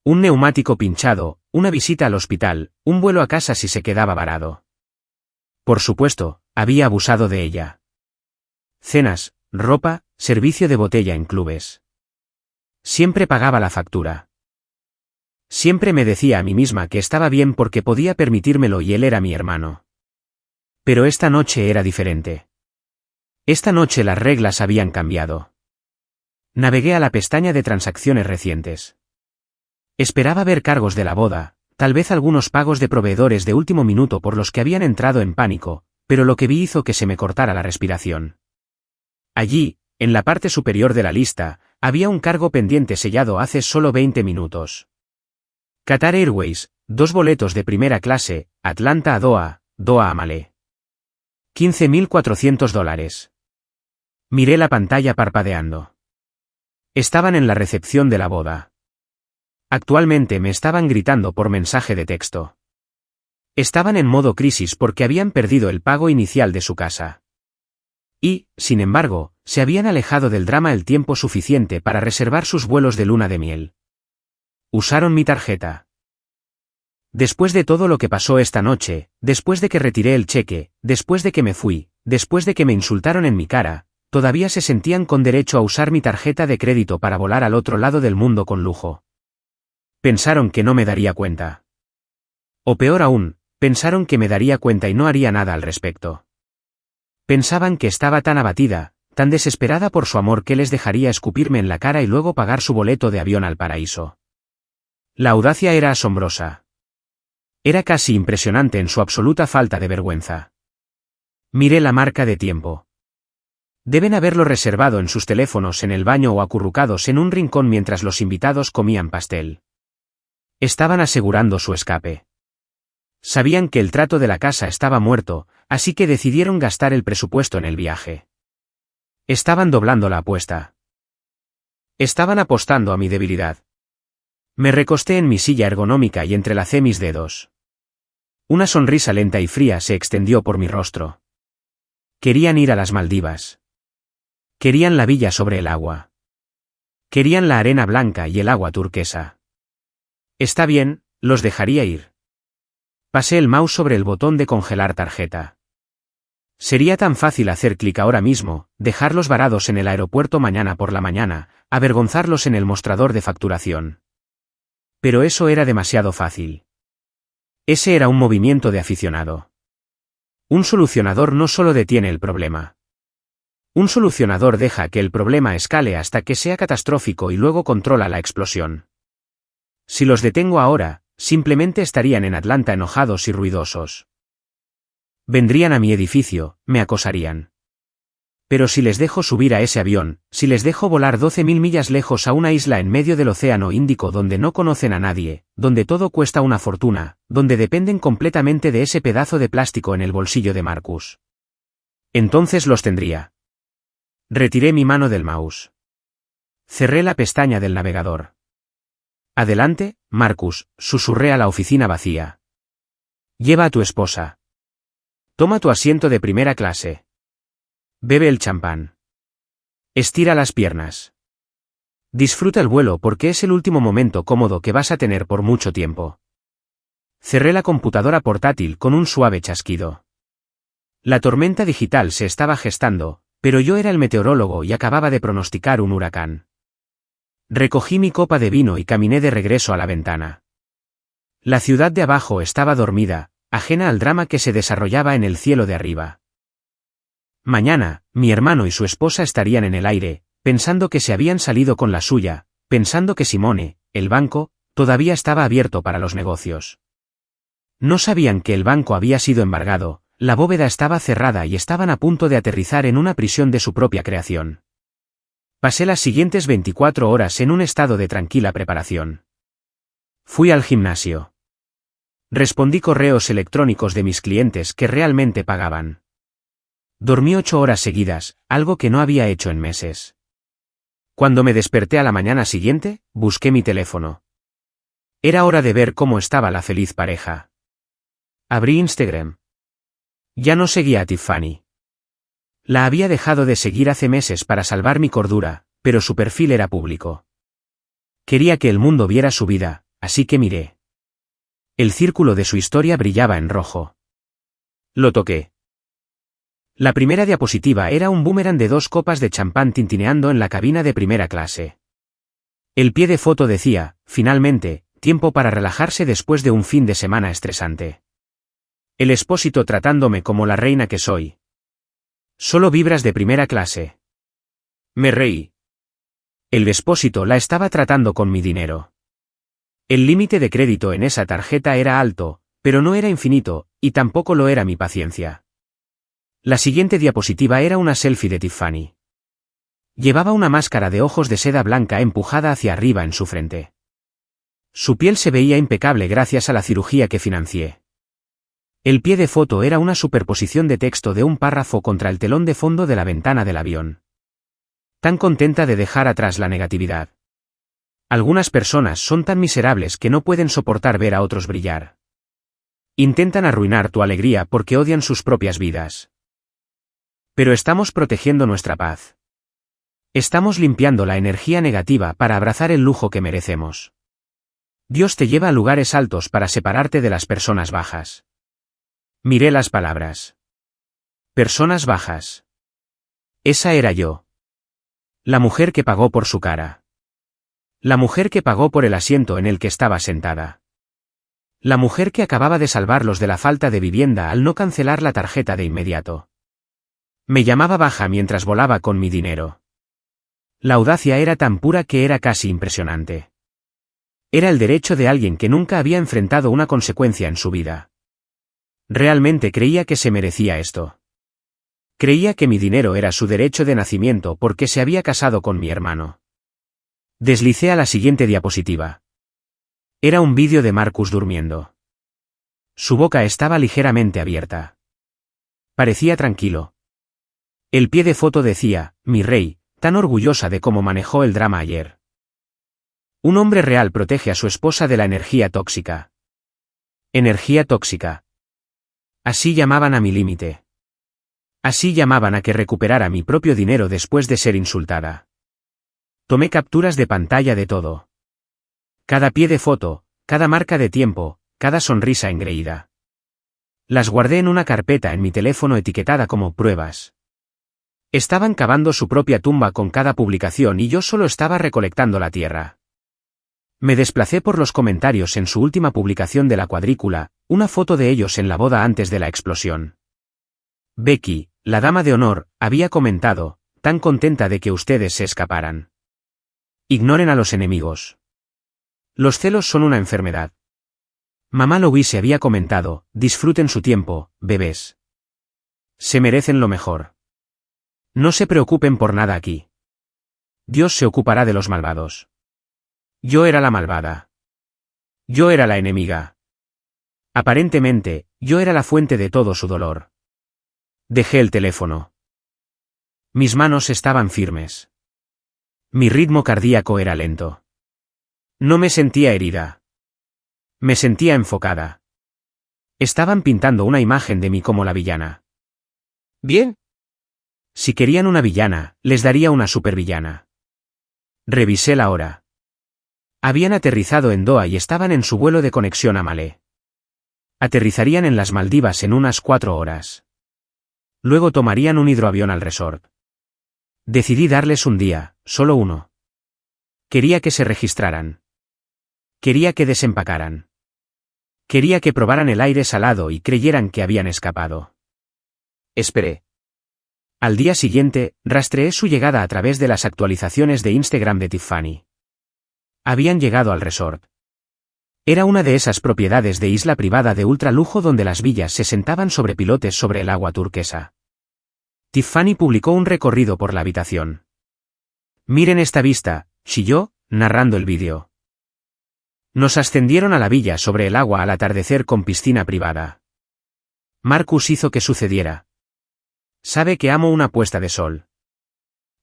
Un neumático pinchado, una visita al hospital, un vuelo a casa si se quedaba varado. Por supuesto, había abusado de ella. Cenas, ropa, servicio de botella en clubes. Siempre pagaba la factura. Siempre me decía a mí misma que estaba bien porque podía permitírmelo y él era mi hermano. Pero esta noche era diferente. Esta noche las reglas habían cambiado. Navegué a la pestaña de transacciones recientes. Esperaba ver cargos de la boda, tal vez algunos pagos de proveedores de último minuto por los que habían entrado en pánico, pero lo que vi hizo que se me cortara la respiración. Allí, en la parte superior de la lista, había un cargo pendiente sellado hace solo 20 minutos. Qatar Airways, 2 boletos de primera clase, Atlanta a Doha, Doha a Malé. $15.400. Miré la pantalla parpadeando. Estaban en la recepción de la boda. Actualmente me estaban gritando por mensaje de texto. Estaban en modo crisis porque habían perdido el pago inicial de su casa. Y, sin embargo, se habían alejado del drama el tiempo suficiente para reservar sus vuelos de luna de miel. Usaron mi tarjeta. Después de todo lo que pasó esta noche, después de que retiré el cheque, después de que me fui, después de que me insultaron en mi cara, todavía se sentían con derecho a usar mi tarjeta de crédito para volar al otro lado del mundo con lujo. Pensaron que no me daría cuenta. O peor aún, pensaron que me daría cuenta y no haría nada al respecto. Pensaban que estaba tan abatida, tan desesperada por su amor que les dejaría escupirme en la cara y luego pagar su boleto de avión al paraíso. La audacia era asombrosa. Era casi impresionante en su absoluta falta de vergüenza. Miré la marca de tiempo. Deben haberlo reservado en sus teléfonos en el baño o acurrucados en un rincón mientras los invitados comían pastel. Estaban asegurando su escape. Sabían que el trato de la casa estaba muerto, así que decidieron gastar el presupuesto en el viaje. Estaban doblando la apuesta. Estaban apostando a mi debilidad. Me recosté en mi silla ergonómica y entrelacé mis dedos. Una sonrisa lenta y fría se extendió por mi rostro. Querían ir a las Maldivas. Querían la villa sobre el agua. Querían la arena blanca y el agua turquesa. Está bien, los dejaría ir. Pasé el mouse sobre el botón de congelar tarjeta. Sería tan fácil hacer clic ahora mismo, dejarlos varados en el aeropuerto mañana por la mañana, avergonzarlos en el mostrador de facturación. Pero eso era demasiado fácil. Ese era un movimiento de aficionado. Un solucionador no solo detiene el problema. Un solucionador deja que el problema escale hasta que sea catastrófico y luego controla la explosión. Si los detengo ahora, simplemente estarían en Atlanta enojados y ruidosos. Vendrían a mi edificio, me acosarían. Pero si les dejo subir a ese avión, si les dejo volar 12.000 millas lejos a una isla en medio del Océano Índico donde no conocen a nadie, donde todo cuesta una fortuna, donde dependen completamente de ese pedazo de plástico en el bolsillo de Marcus. Entonces los tendría. Retiré mi mano del mouse. Cerré la pestaña del navegador. Adelante, Marcus, susurré a la oficina vacía. Lleva a tu esposa. Toma tu asiento de primera clase. Bebe el champán. Estira las piernas. Disfruta el vuelo porque es el último momento cómodo que vas a tener por mucho tiempo. Cerré la computadora portátil con un suave chasquido. La tormenta digital se estaba gestando, pero yo era el meteorólogo y acababa de pronosticar un huracán. Recogí mi copa de vino y caminé de regreso a la ventana. La ciudad de abajo estaba dormida, ajena al drama que se desarrollaba en el cielo de arriba. Mañana, mi hermano y su esposa estarían en el aire, pensando que se habían salido con la suya, pensando que Simone, el banco, todavía estaba abierto para los negocios. No sabían que el banco había sido embargado, la bóveda estaba cerrada y estaban a punto de aterrizar en una prisión de su propia creación. Pasé las siguientes 24 horas en un estado de tranquila preparación. Fui al gimnasio. Respondí correos electrónicos de mis clientes que realmente pagaban. Dormí 8 horas seguidas, algo que no había hecho en meses. Cuando me desperté a la mañana siguiente, busqué mi teléfono. Era hora de ver cómo estaba la feliz pareja. Abrí Instagram. Ya no seguía a Tiffany. La había dejado de seguir hace meses para salvar mi cordura, pero su perfil era público. Quería que el mundo viera su vida, así que miré. El círculo de su historia brillaba en rojo. Lo toqué. La primera diapositiva era un boomerang de 2 copas de champán tintineando en la cabina de primera clase. El pie de foto decía, finalmente, tiempo para relajarse después de un fin de semana estresante. El expósito tratándome como la reina que soy. Solo vibras de primera clase. Me reí. El expósito la estaba tratando con mi dinero. El límite de crédito en esa tarjeta era alto, pero no era infinito, y tampoco lo era mi paciencia. La siguiente diapositiva era una selfie de Tiffany. Llevaba una máscara de ojos de seda blanca empujada hacia arriba en su frente. Su piel se veía impecable gracias a la cirugía que financié. El pie de foto era una superposición de texto de un párrafo contra el telón de fondo de la ventana del avión. Tan contenta de dejar atrás la negatividad. Algunas personas son tan miserables que no pueden soportar ver a otros brillar. Intentan arruinar tu alegría porque odian sus propias vidas. Pero estamos protegiendo nuestra paz. Estamos limpiando la energía negativa para abrazar el lujo que merecemos. Dios te lleva a lugares altos para separarte de las personas bajas. Miré las palabras. Personas bajas. Esa era yo. La mujer que pagó por su cara. La mujer que pagó por el asiento en el que estaba sentada. La mujer que acababa de salvarlos de la falta de vivienda al no cancelar la tarjeta de inmediato. Me llamaba baja mientras volaba con mi dinero. La audacia era tan pura que era casi impresionante. Era el derecho de alguien que nunca había enfrentado una consecuencia en su vida. Realmente creía que se merecía esto. Creía que mi dinero era su derecho de nacimiento porque se había casado con mi hermano. Deslicé a la siguiente diapositiva. Era un vídeo de Marcus durmiendo. Su boca estaba ligeramente abierta. Parecía tranquilo. El pie de foto decía, mi rey, tan orgullosa de cómo manejó el drama ayer. Un hombre real protege a su esposa de la energía tóxica. Energía tóxica. Así llamaban a mi límite. Así llamaban a que recuperara mi propio dinero después de ser insultada. Tomé capturas de pantalla de todo. Cada pie de foto, cada marca de tiempo, cada sonrisa engreída. Las guardé en una carpeta en mi teléfono etiquetada como pruebas. Estaban cavando su propia tumba con cada publicación y yo solo estaba recolectando la tierra. Me desplacé por los comentarios en su última publicación de la cuadrícula, una foto de ellos en la boda antes de la explosión. Becky, la dama de honor, había comentado, tan contenta de que ustedes se escaparan. Ignoren a los enemigos. Los celos son una enfermedad. Mamá Louise había comentado, disfruten su tiempo, bebés. Se merecen lo mejor. No se preocupen por nada aquí. Dios se ocupará de los malvados. Yo era la malvada. Yo era la enemiga. Aparentemente, yo era la fuente de todo su dolor. Dejé el teléfono. Mis manos estaban firmes. Mi ritmo cardíaco era lento. No me sentía herida. Me sentía enfocada. Estaban pintando una imagen de mí como la villana. Bien. Si querían una villana, les daría una supervillana. Revisé la hora. Habían aterrizado en Doha y estaban en su vuelo de conexión a Malé. Aterrizarían en las Maldivas en unas 4 horas. Luego tomarían un hidroavión al resort. Decidí darles un día, solo uno. Quería que se registraran. Quería que desempacaran. Quería que probaran el aire salado y creyeran que habían escapado. Esperé. Al día siguiente, rastreé su llegada a través de las actualizaciones de Instagram de Tiffany. Habían llegado al resort. Era una de esas propiedades de isla privada de ultralujo donde las villas se sentaban sobre pilotes sobre el agua turquesa. Tiffany publicó un recorrido por la habitación. «Miren esta vista», chilló, narrando el vídeo. Nos ascendieron a la villa sobre el agua al atardecer con piscina privada. Marcus hizo que sucediera. Sabe que amo una puesta de sol.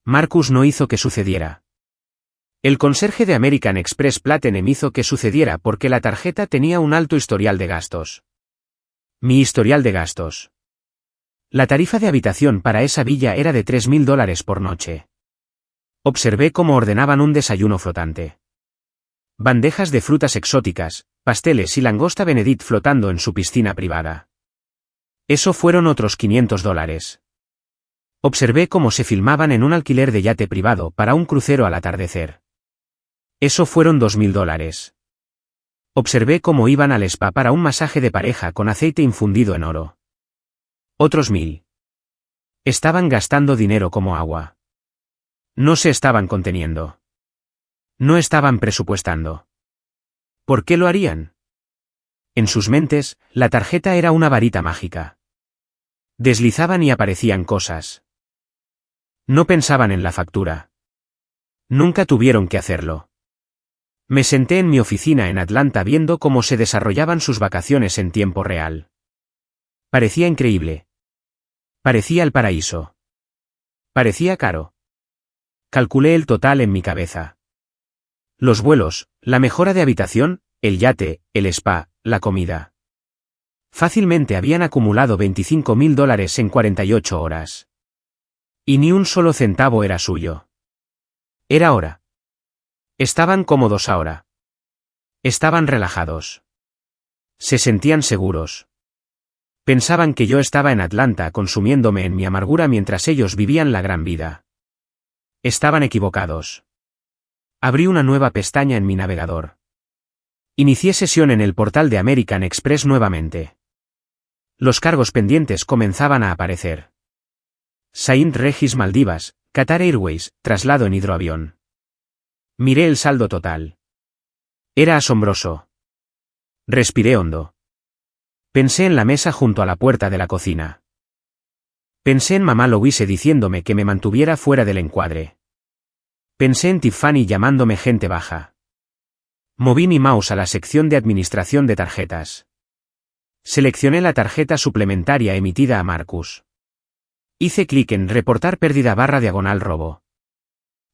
Marcus no hizo que sucediera. El conserje de American Express Platinum hizo que sucediera porque la tarjeta tenía un alto historial de gastos. Mi historial de gastos. La tarifa de habitación para esa villa era de $3.000 por noche. Observé cómo ordenaban un desayuno flotante. Bandejas de frutas exóticas, pasteles y langosta Benedict flotando en su piscina privada. Eso fueron otros $500. Observé cómo se filmaban en un alquiler de yate privado para un crucero al atardecer. Eso fueron $2.000. Observé cómo iban al spa para un masaje de pareja con aceite infundido en oro. Otros 1.000. Estaban gastando dinero como agua. No se estaban conteniendo. No estaban presupuestando. ¿Por qué lo harían? En sus mentes, la tarjeta era una varita mágica. Deslizaban y aparecían cosas. No pensaban en la factura. Nunca tuvieron que hacerlo. Me senté en mi oficina en Atlanta viendo cómo se desarrollaban sus vacaciones en tiempo real. Parecía increíble. Parecía el paraíso. Parecía caro. Calculé el total en mi cabeza. Los vuelos, la mejora de habitación, el yate, el spa, la comida. Fácilmente habían acumulado $25.000 en 48 horas. Y ni un solo centavo era suyo. Era hora. Estaban cómodos ahora. Estaban relajados. Se sentían seguros. Pensaban que yo estaba en Atlanta consumiéndome en mi amargura mientras ellos vivían la gran vida. Estaban equivocados. Abrí una nueva pestaña en mi navegador. Inicié sesión en el portal de American Express nuevamente. Los cargos pendientes comenzaban a aparecer. Saint Regis Maldivas, Qatar Airways, traslado en hidroavión. Miré el saldo total. Era asombroso. Respiré hondo. Pensé en la mesa junto a la puerta de la cocina. Pensé en mamá Louise diciéndome que me mantuviera fuera del encuadre. Pensé en Tiffany llamándome gente baja. Moví mi mouse a la sección de administración de tarjetas. Seleccioné la tarjeta suplementaria emitida a Marcus. Hice clic en reportar pérdida /diagonal robo.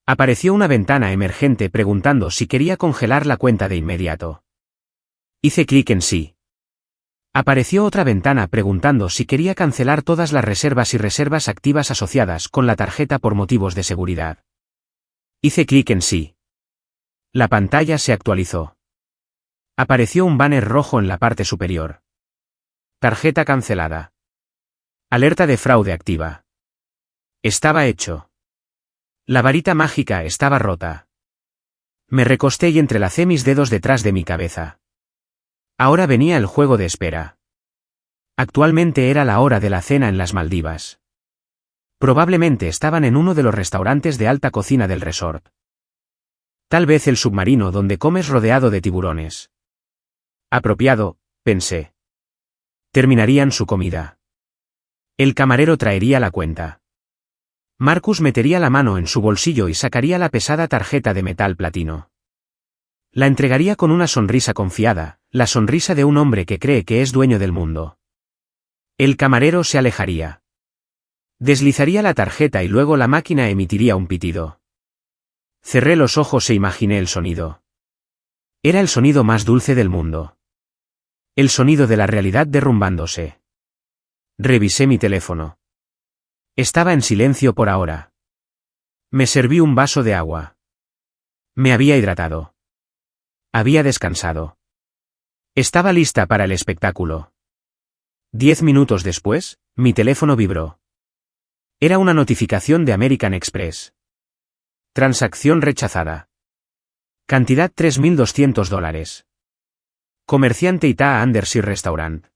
Apareció una ventana emergente preguntando si quería congelar la cuenta de inmediato. Hice clic en sí. Apareció otra ventana preguntando si quería cancelar todas las reservas y reservas activas asociadas con la tarjeta por motivos de seguridad. Hice clic en sí. La pantalla se actualizó. Apareció un banner rojo en la parte superior. Tarjeta cancelada. Alerta de fraude activa. Estaba hecho. La varita mágica estaba rota. Me recosté y entrelacé mis dedos detrás de mi cabeza. Ahora venía el juego de espera. Actualmente era la hora de la cena en las Maldivas. Probablemente estaban en uno de los restaurantes de alta cocina del resort. Tal vez el submarino donde comes rodeado de tiburones. Apropiado, pensé. Terminarían su comida. El camarero traería la cuenta. Marcus metería la mano en su bolsillo y sacaría la pesada tarjeta de metal platino. La entregaría con una sonrisa confiada, la sonrisa de un hombre que cree que es dueño del mundo. El camarero se alejaría. Deslizaría la tarjeta y luego la máquina emitiría un pitido. Cerré los ojos e imaginé el sonido. Era el sonido más dulce del mundo. El sonido de la realidad derrumbándose. Revisé mi teléfono. Estaba en silencio por ahora. Me serví un vaso de agua. Me había hidratado. Había descansado. Estaba lista para el espectáculo. 10 minutos después, mi teléfono vibró. Era una notificación de American Express. Transacción rechazada. Cantidad $3.200. Comerciante Ita Andersea Restaurant.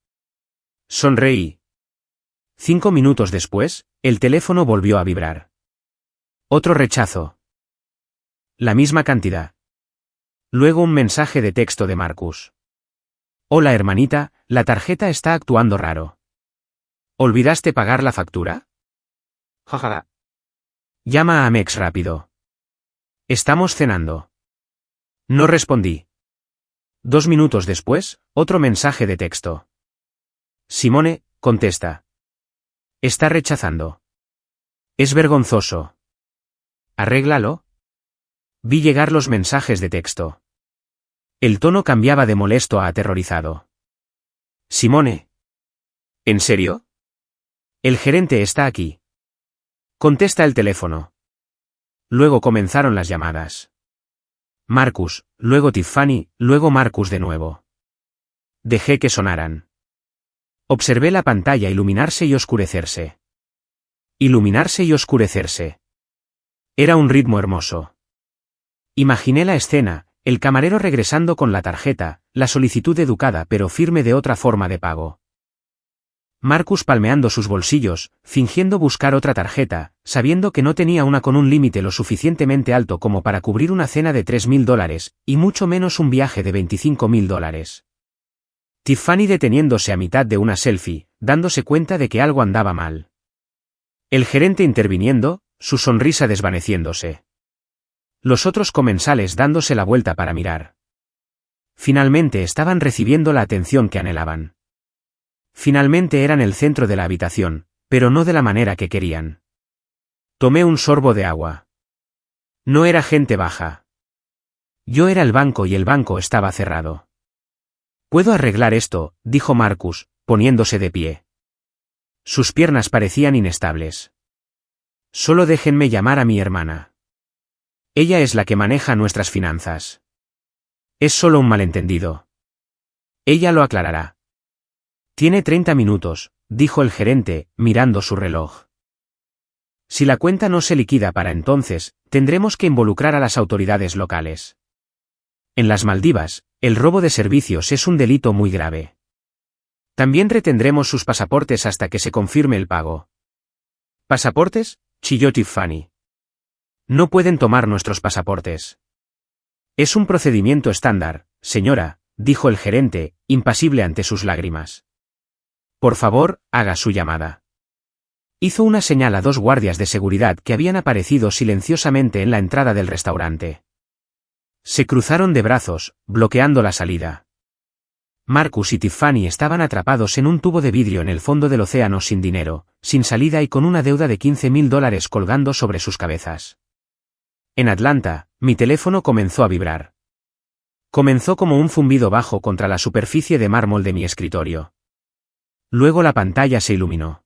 Sonreí. 5 minutos después, el teléfono volvió a vibrar. Otro rechazo. La misma cantidad. Luego un mensaje de texto de Marcus. Hola hermanita, la tarjeta está actuando raro. ¿Olvidaste pagar la factura? Jaja. Llama a Amex rápido. Estamos cenando. No respondí. 2 minutos después, otro mensaje de texto. Simone, contesta. Está rechazando. Es vergonzoso. Arréglalo. Vi llegar los mensajes de texto. El tono cambiaba de molesto a aterrorizado. Simone. ¿En serio? El gerente está aquí. Contesta el teléfono. Luego comenzaron las llamadas. Marcus, luego Tiffany, luego Marcus de nuevo. Dejé que sonaran. Observé la pantalla iluminarse y oscurecerse. Iluminarse y oscurecerse. Era un ritmo hermoso. Imaginé la escena, el camarero regresando con la tarjeta, la solicitud educada pero firme de otra forma de pago. Marcus palmeando sus bolsillos, fingiendo buscar otra tarjeta, sabiendo que no tenía una con un límite lo suficientemente alto como para cubrir una cena de $3.000, y mucho menos un viaje de $25.000. Tiffany deteniéndose a mitad de una selfie, dándose cuenta de que algo andaba mal. El gerente interviniendo, su sonrisa desvaneciéndose. Los otros comensales dándose la vuelta para mirar. Finalmente estaban recibiendo la atención que anhelaban. Finalmente eran el centro de la habitación, pero no de la manera que querían. Tomé un sorbo de agua. No era gente baja. Yo era el banco y el banco estaba cerrado. «Puedo arreglar esto», dijo Marcus, poniéndose de pie. Sus piernas parecían inestables. «Solo déjenme llamar a mi hermana. Ella es la que maneja nuestras finanzas. Es solo un malentendido. Ella lo aclarará». «Tiene 30 minutos», dijo el gerente, mirando su reloj. «Si la cuenta no se liquida para entonces, tendremos que involucrar a las autoridades locales. En las Maldivas, el robo de servicios es un delito muy grave. También retendremos sus pasaportes hasta que se confirme el pago». «¿Pasaportes?», chilló Tiffany. «No pueden tomar nuestros pasaportes». «Es un procedimiento estándar, señora», dijo el gerente, impasible ante sus lágrimas. «Por favor, haga su llamada». Hizo una señal a 2 guardias de seguridad que habían aparecido silenciosamente en la entrada del restaurante. Se cruzaron de brazos, bloqueando la salida. Marcus y Tiffany estaban atrapados en un tubo de vidrio en el fondo del océano sin dinero, sin salida y con una deuda de $15.000 colgando sobre sus cabezas. En Atlanta, mi teléfono comenzó a vibrar. Comenzó como un zumbido bajo contra la superficie de mármol de mi escritorio. Luego la pantalla se iluminó.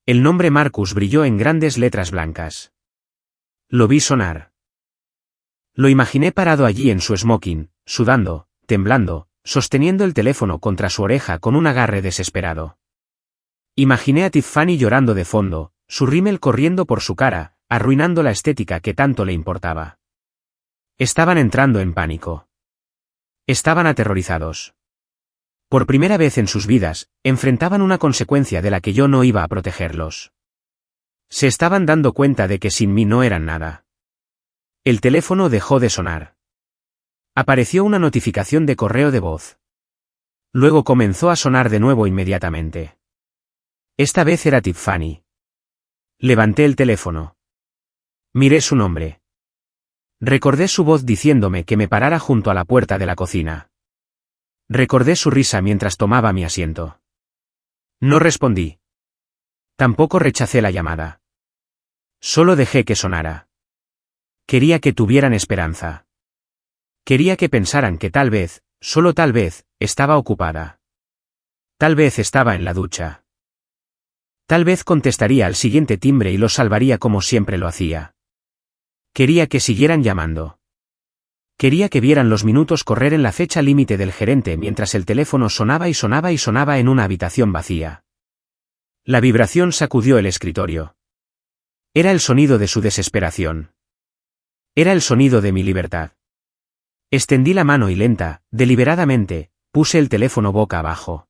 El nombre Marcus brilló en grandes letras blancas. Lo vi sonar. Lo imaginé parado allí en su smoking, sudando, temblando, sosteniendo el teléfono contra su oreja con un agarre desesperado. Imaginé a Tiffany llorando de fondo, su rímel corriendo por su cara, arruinando la estética que tanto le importaba. Estaban entrando en pánico. Estaban aterrorizados. Por primera vez en sus vidas, enfrentaban una consecuencia de la que yo no iba a protegerlos. Se estaban dando cuenta de que sin mí no eran nada. El teléfono dejó de sonar. Apareció una notificación de correo de voz. Luego comenzó a sonar de nuevo inmediatamente. Esta vez era Tiffany. Levanté el teléfono. Miré su nombre. Recordé su voz diciéndome que me parara junto a la puerta de la cocina. Recordé su risa mientras tomaba mi asiento. No respondí. Tampoco rechacé la llamada. Solo dejé que sonara. Quería que tuvieran esperanza. Quería que pensaran que tal vez, solo tal vez, estaba ocupada. Tal vez estaba en la ducha. Tal vez contestaría al siguiente timbre y los salvaría como siempre lo hacía. Quería que siguieran llamando. Quería que vieran los minutos correr en la fecha límite del gerente mientras el teléfono sonaba y sonaba y sonaba en una habitación vacía. La vibración sacudió el escritorio. Era el sonido de su desesperación. Era el sonido de mi libertad. Extendí la mano y deliberadamente, puse el teléfono boca abajo.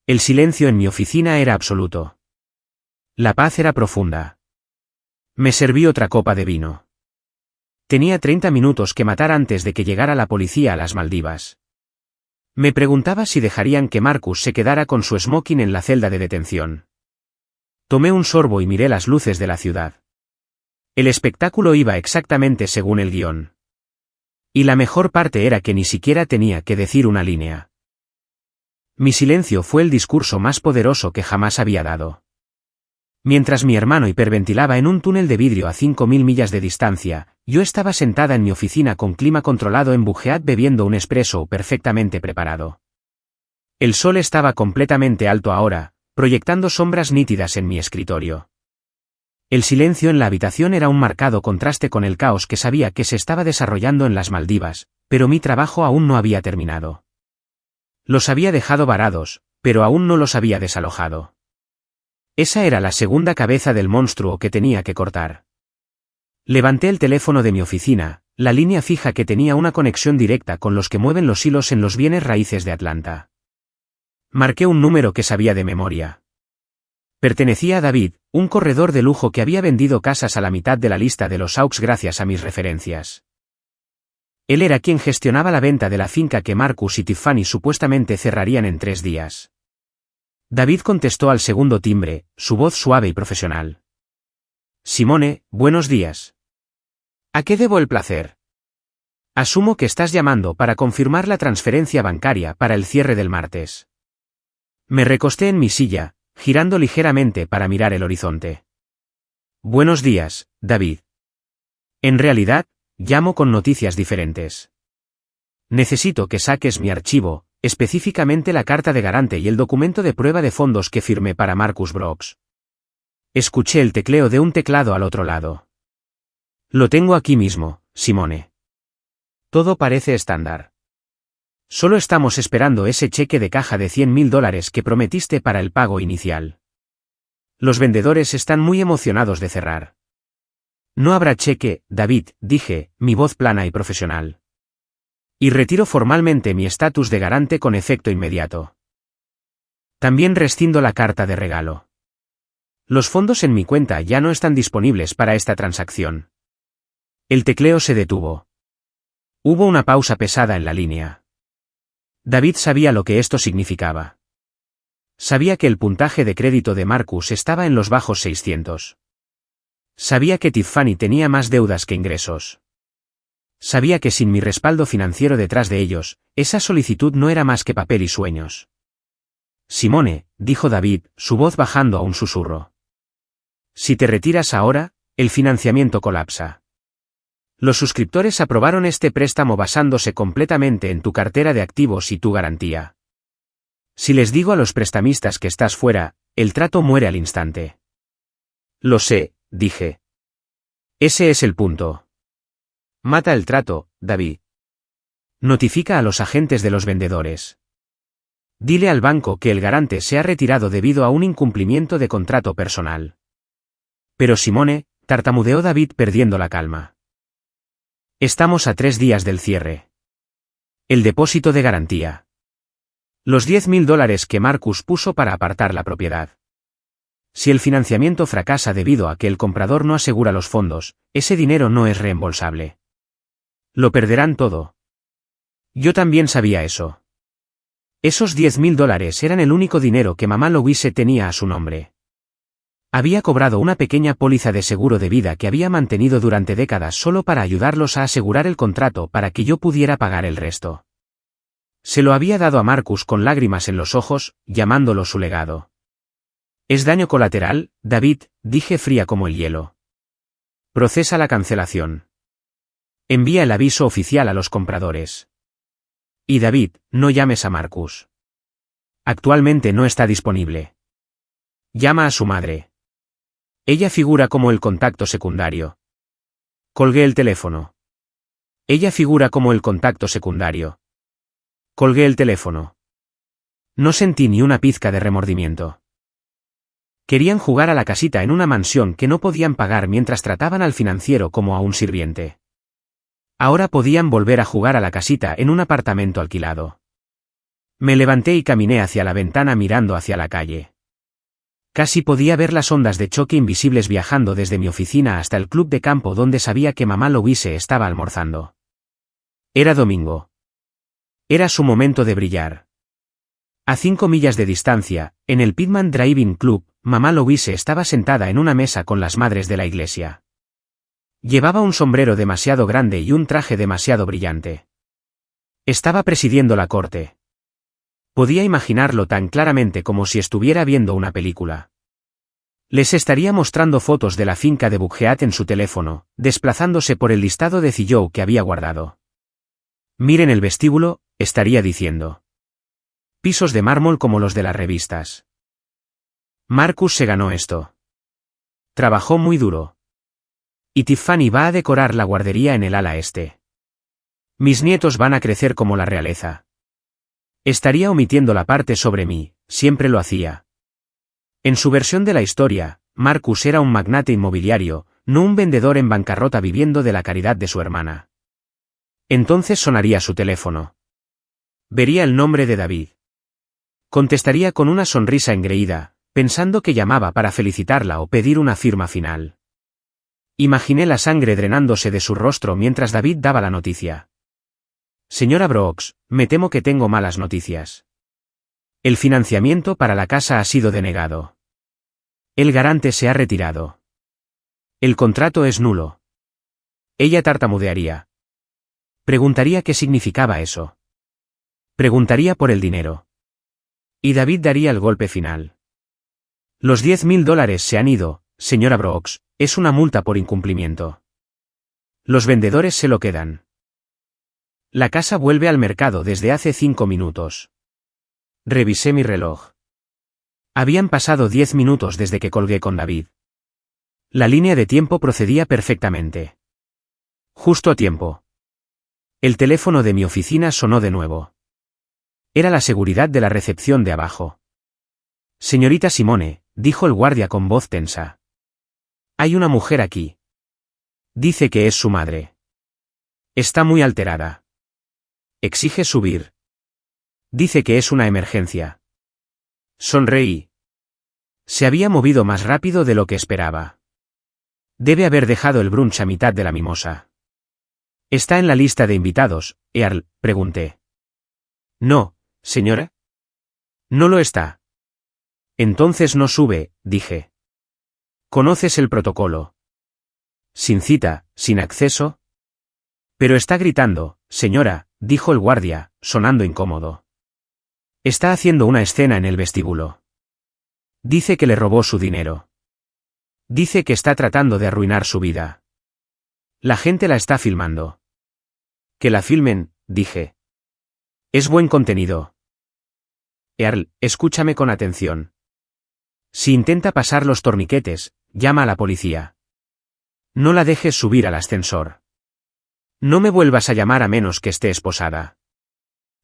El silencio en mi oficina era absoluto. La paz era profunda. Me serví otra copa de vino. Tenía 30 minutos que matar antes de que llegara la policía a las Maldivas. Me preguntaba si dejarían que Marcus se quedara con su smoking en la celda de detención. Tomé un sorbo y miré las luces de la ciudad. El espectáculo iba exactamente según el guión. Y la mejor parte era que ni siquiera tenía que decir una línea. Mi silencio fue el discurso más poderoso que jamás había dado. Mientras mi hermano hiperventilaba en un túnel de vidrio a 5.000 millas de distancia, yo estaba sentada en mi oficina con clima controlado en Bugeat bebiendo un espresso perfectamente preparado. El sol estaba completamente alto ahora, proyectando sombras nítidas en mi escritorio. El silencio en la habitación era un marcado contraste con el caos que sabía que se estaba desarrollando en las Maldivas, pero mi trabajo aún no había terminado. Los había dejado varados, pero aún no los había desalojado. Esa era la segunda cabeza del monstruo que tenía que cortar. Levanté el teléfono de mi oficina, la línea fija que tenía una conexión directa con los que mueven los hilos en los bienes raíces de Atlanta. Marqué un número que sabía de memoria. Pertenecía a David, un corredor de lujo que había vendido casas a la mitad de la lista de los AUX gracias a mis referencias. Él era quien gestionaba la venta de la finca que Marcus y Tiffany supuestamente cerrarían en 3 días. David contestó al segundo timbre, su voz suave y profesional. Simone, buenos días. ¿A qué debo el placer? Asumo que estás llamando para confirmar la transferencia bancaria para el cierre del martes. Me recosté en mi silla, girando ligeramente para mirar el horizonte. Buenos días, David. En realidad, llamo con noticias diferentes. Necesito que saques mi archivo, específicamente la carta de garante y el documento de prueba de fondos que firmé para Marcus Brooks. Escuché el tecleo de un teclado al otro lado. Lo tengo aquí mismo, Simone. Todo parece estándar. Solo estamos esperando ese cheque de caja de $100.000 que prometiste para el pago inicial. Los vendedores están muy emocionados de cerrar. No habrá cheque, David, dije, mi voz plana y profesional. Y retiro formalmente mi estatus de garante con efecto inmediato. También rescindo la carta de regalo. Los fondos en mi cuenta ya no están disponibles para esta transacción. El tecleo se detuvo. Hubo una pausa pesada en la línea. David sabía lo que esto significaba. Sabía que el puntaje de crédito de Marcus estaba en los bajos 600. Sabía que Tiffany tenía más deudas que ingresos. Sabía que sin mi respaldo financiero detrás de ellos, esa solicitud no era más que papel y sueños. Simone, dijo David, su voz bajando a un susurro. Si te retiras ahora, el financiamiento colapsa. Los suscriptores aprobaron este préstamo basándose completamente en tu cartera de activos y tu garantía. Si les digo a los prestamistas que estás fuera, el trato muere al instante. Lo sé, dije. Ese es el punto. Mata el trato, David. Notifica a los agentes de los vendedores. Dile al banco que el garante se ha retirado debido a un incumplimiento de contrato personal. Pero Simone, tartamudeó David perdiendo la calma. Estamos a 3 días del cierre. El depósito de garantía. Los $10.000 que Marcus puso para apartar la propiedad. Si el financiamiento fracasa debido a que el comprador no asegura los fondos, ese dinero no es reembolsable. Lo perderán todo. Yo también sabía eso. Esos $10.000 eran el único dinero que mamá Louise tenía a su nombre. Había cobrado una pequeña póliza de seguro de vida que había mantenido durante décadas solo para ayudarlos a asegurar el contrato para que yo pudiera pagar el resto. Se lo había dado a Marcus con lágrimas en los ojos, llamándolo su legado. Es daño colateral, David, dije fría como el hielo. Procesa la cancelación. Envía el aviso oficial a los compradores. Y David, no llames a Marcus. Actualmente no está disponible. Llama a su madre. Ella figura como el contacto secundario. Colgué el teléfono. Ella figura como el contacto secundario. Colgué el teléfono. No sentí ni una pizca de remordimiento. Querían jugar a la casita en una mansión que no podían pagar mientras trataban al financiero como a un sirviente. Ahora podían volver a jugar a la casita en un apartamento alquilado. Me levanté y caminé hacia la ventana mirando hacia la calle. Casi podía ver las ondas de choque invisibles viajando desde mi oficina hasta el club de campo donde sabía que mamá Louise estaba almorzando. Era domingo. Era su momento de brillar. A 5 millas de distancia, en el Pitman Driving Club, mamá Louise estaba sentada en una mesa con las madres de la iglesia. Llevaba un sombrero demasiado grande y un traje demasiado brillante. Estaba presidiendo la corte. Podía imaginarlo tan claramente como si estuviera viendo una película. Les estaría mostrando fotos de la finca de Buckhead en su teléfono, desplazándose por el listado de Zillow que había guardado. Miren el vestíbulo, estaría diciendo. Pisos de mármol como los de las revistas. Marcus se ganó esto. Trabajó muy duro. Y Tiffany va a decorar la guardería en el ala este. Mis nietos van a crecer como la realeza. Estaría omitiendo la parte sobre mí, siempre lo hacía. En su versión de la historia, Marcus era un magnate inmobiliario, no un vendedor en bancarrota viviendo de la caridad de su hermana. Entonces sonaría su teléfono. Vería el nombre de David. Contestaría con una sonrisa engreída, pensando que llamaba para felicitarla o pedir una firma final. Imaginé la sangre drenándose de su rostro mientras David daba la noticia. Señora Brooks, me temo que tengo malas noticias. El financiamiento para la casa ha sido denegado. El garante se ha retirado. El contrato es nulo. Ella tartamudearía. Preguntaría qué significaba eso. Preguntaría por el dinero. Y David daría el golpe final. Los $10,000 se han ido, señora Brooks, es una multa por incumplimiento. Los vendedores se lo quedan. La casa vuelve al mercado desde hace 5 minutos. Revisé mi reloj. Habían pasado 10 minutos desde que colgué con David. La línea de tiempo procedía perfectamente. Justo a tiempo. El teléfono de mi oficina sonó de nuevo. Era la seguridad de la recepción de abajo. Señorita Simone, dijo el guardia con voz tensa. Hay una mujer aquí. Dice que es su madre. Está muy alterada. Exige subir. Dice que es una emergencia. Sonreí. Se había movido más rápido de lo que esperaba. Debe haber dejado el brunch a mitad de la mimosa. ¿Está en la lista de invitados, Earl?, pregunté. No, señora. No lo está. Entonces no sube, dije. ¿Conoces el protocolo? Sin cita, sin acceso. Pero está gritando, señora, dijo el guardia, sonando incómodo. Está haciendo una escena en el vestíbulo. Dice que le robó su dinero. Dice que está tratando de arruinar su vida. La gente la está filmando. Que la filmen, dije. Es buen contenido. Earl, escúchame con atención. Si intenta pasar los torniquetes, llama a la policía. No la dejes subir al ascensor. No me vuelvas a llamar a menos que esté esposada.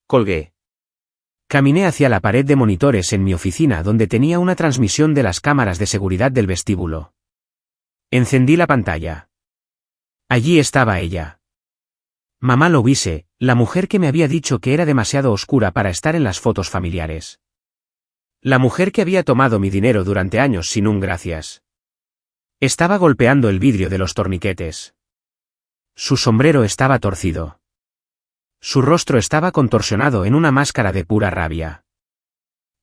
Colgué. Caminé hacia la pared de monitores en mi oficina donde tenía una transmisión de las cámaras de seguridad del vestíbulo. Encendí la pantalla. Allí estaba ella. Mamá Louise, la mujer que me había dicho que era demasiado oscura para estar en las fotos familiares. La mujer que había tomado mi dinero durante años sin un gracias. Estaba golpeando el vidrio de los torniquetes. Su sombrero estaba torcido. Su rostro estaba contorsionado en una máscara de pura rabia.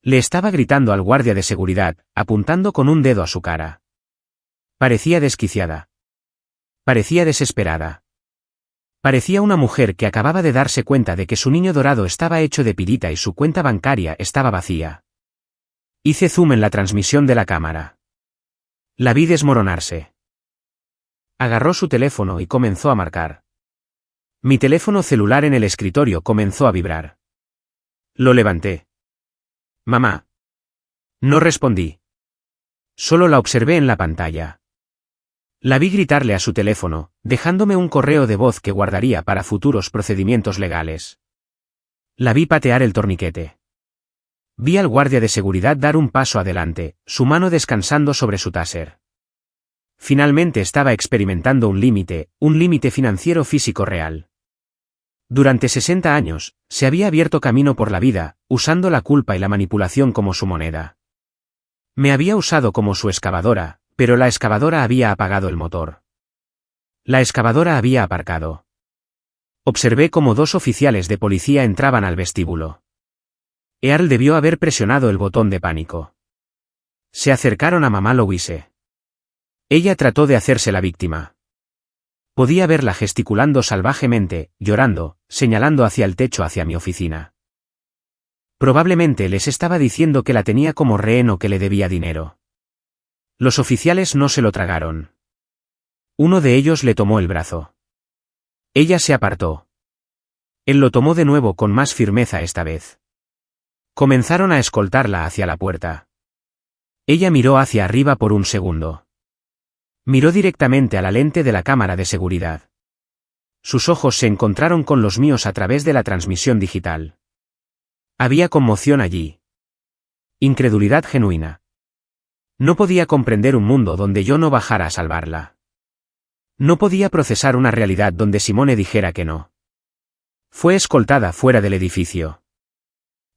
Le estaba gritando al guardia de seguridad, apuntando con un dedo a su cara. Parecía desquiciada. Parecía desesperada. Parecía una mujer que acababa de darse cuenta de que su niño dorado estaba hecho de pirita y su cuenta bancaria estaba vacía. Hice zoom en la transmisión de la cámara. La vi desmoronarse. Agarró su teléfono y comenzó a marcar. Mi teléfono celular en el escritorio comenzó a vibrar. Lo levanté. Mamá. No respondí. Solo la observé en la pantalla. La vi gritarle a su teléfono, dejándome un correo de voz que guardaría para futuros procedimientos legales. La vi patear el torniquete. Vi al guardia de seguridad dar un paso adelante, su mano descansando sobre su taser. Finalmente estaba experimentando un límite financiero físico real. Durante 60 años, se había abierto camino por la vida, usando la culpa y la manipulación como su moneda. Me había usado como su excavadora, pero la excavadora había apagado el motor. La excavadora había aparcado. Observé cómo 2 oficiales de policía entraban al vestíbulo. Earl debió haber presionado el botón de pánico. Se acercaron a mamá Louise. Ella trató de hacerse la víctima. Podía verla gesticulando salvajemente, llorando, señalando hacia el techo hacia mi oficina. Probablemente les estaba diciendo que la tenía como rehén o que le debía dinero. Los oficiales no se lo tragaron. Uno de ellos le tomó el brazo. Ella se apartó. Él lo tomó de nuevo con más firmeza esta vez. Comenzaron a escoltarla hacia la puerta. Ella miró hacia arriba por un segundo. Miró directamente a la lente de la cámara de seguridad. Sus ojos se encontraron con los míos a través de la transmisión digital. Había conmoción allí. Incredulidad genuina. No podía comprender un mundo donde yo no bajara a salvarla. No podía procesar una realidad donde Simone dijera que no. Fue escoltada fuera del edificio.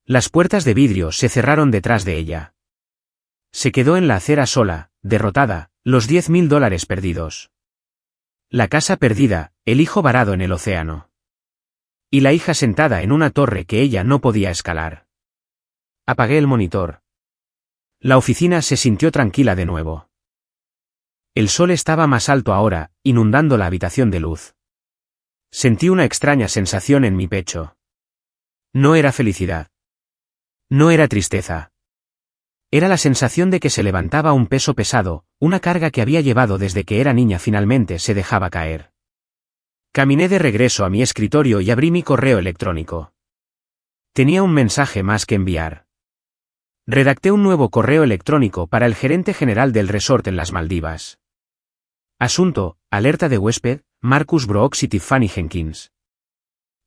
Las puertas de vidrio se cerraron detrás de ella. Se quedó en la acera sola, derrotada, los $10.000 perdidos. La casa perdida, el hijo varado en el océano. Y la hija sentada en una torre que ella no podía escalar. Apagué el monitor. La oficina se sintió tranquila de nuevo. El sol estaba más alto ahora, inundando la habitación de luz. Sentí una extraña sensación en mi pecho. No era felicidad. No era tristeza. Era la sensación de que se levantaba un peso pesado, una carga que había llevado desde que era niña finalmente se dejaba caer. Caminé de regreso a mi escritorio y abrí mi correo electrónico. Tenía un mensaje más que enviar. Redacté un nuevo correo electrónico para el gerente general del resort en las Maldivas. Asunto, alerta de huésped, Marcus Brooks y Tiffany Jenkins.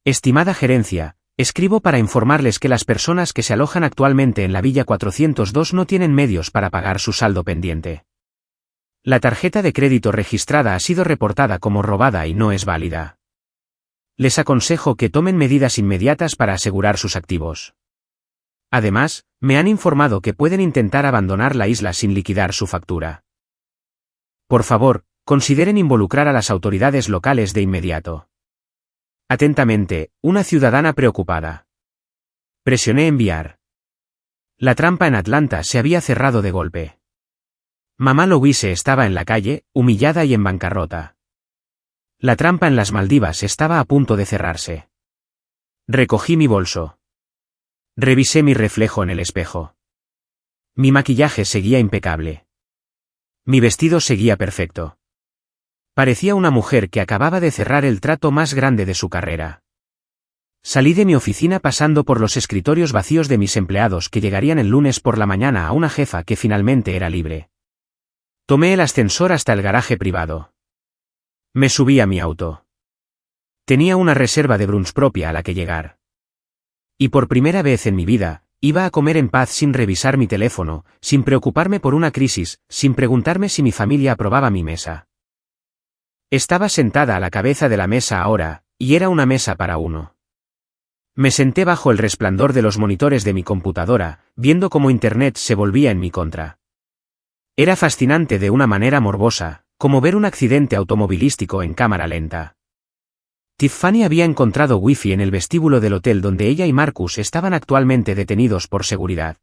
Estimada gerencia, escribo para informarles que las personas que se alojan actualmente en la Villa 402 no tienen medios para pagar su saldo pendiente. La tarjeta de crédito registrada ha sido reportada como robada y no es válida. Les aconsejo que tomen medidas inmediatas para asegurar sus activos. Además, me han informado que pueden intentar abandonar la isla sin liquidar su factura. Por favor, consideren involucrar a las autoridades locales de inmediato. Atentamente, una ciudadana preocupada. Presioné enviar. La trampa en Atlanta se había cerrado de golpe. Mamá Louise estaba en la calle, humillada y en bancarrota. La trampa en las Maldivas estaba a punto de cerrarse. Recogí mi bolso. Revisé mi reflejo en el espejo. Mi maquillaje seguía impecable. Mi vestido seguía perfecto. Parecía una mujer que acababa de cerrar el trato más grande de su carrera. Salí de mi oficina pasando por los escritorios vacíos de mis empleados que llegarían el lunes por la mañana a una jefa que finalmente era libre. Tomé el ascensor hasta el garaje privado. Me subí a mi auto. Tenía una reserva de brunch propia a la que llegar. Y por primera vez en mi vida, iba a comer en paz sin revisar mi teléfono, sin preocuparme por una crisis, sin preguntarme si mi familia aprobaba mi mesa. Estaba sentada a la cabeza de la mesa ahora, y era una mesa para uno. Me senté bajo el resplandor de los monitores de mi computadora, viendo cómo Internet se volvía en mi contra. Era fascinante de una manera morbosa, como ver un accidente automovilístico en cámara lenta. Tiffany había encontrado wifi en el vestíbulo del hotel donde ella y Marcus estaban actualmente detenidos por seguridad.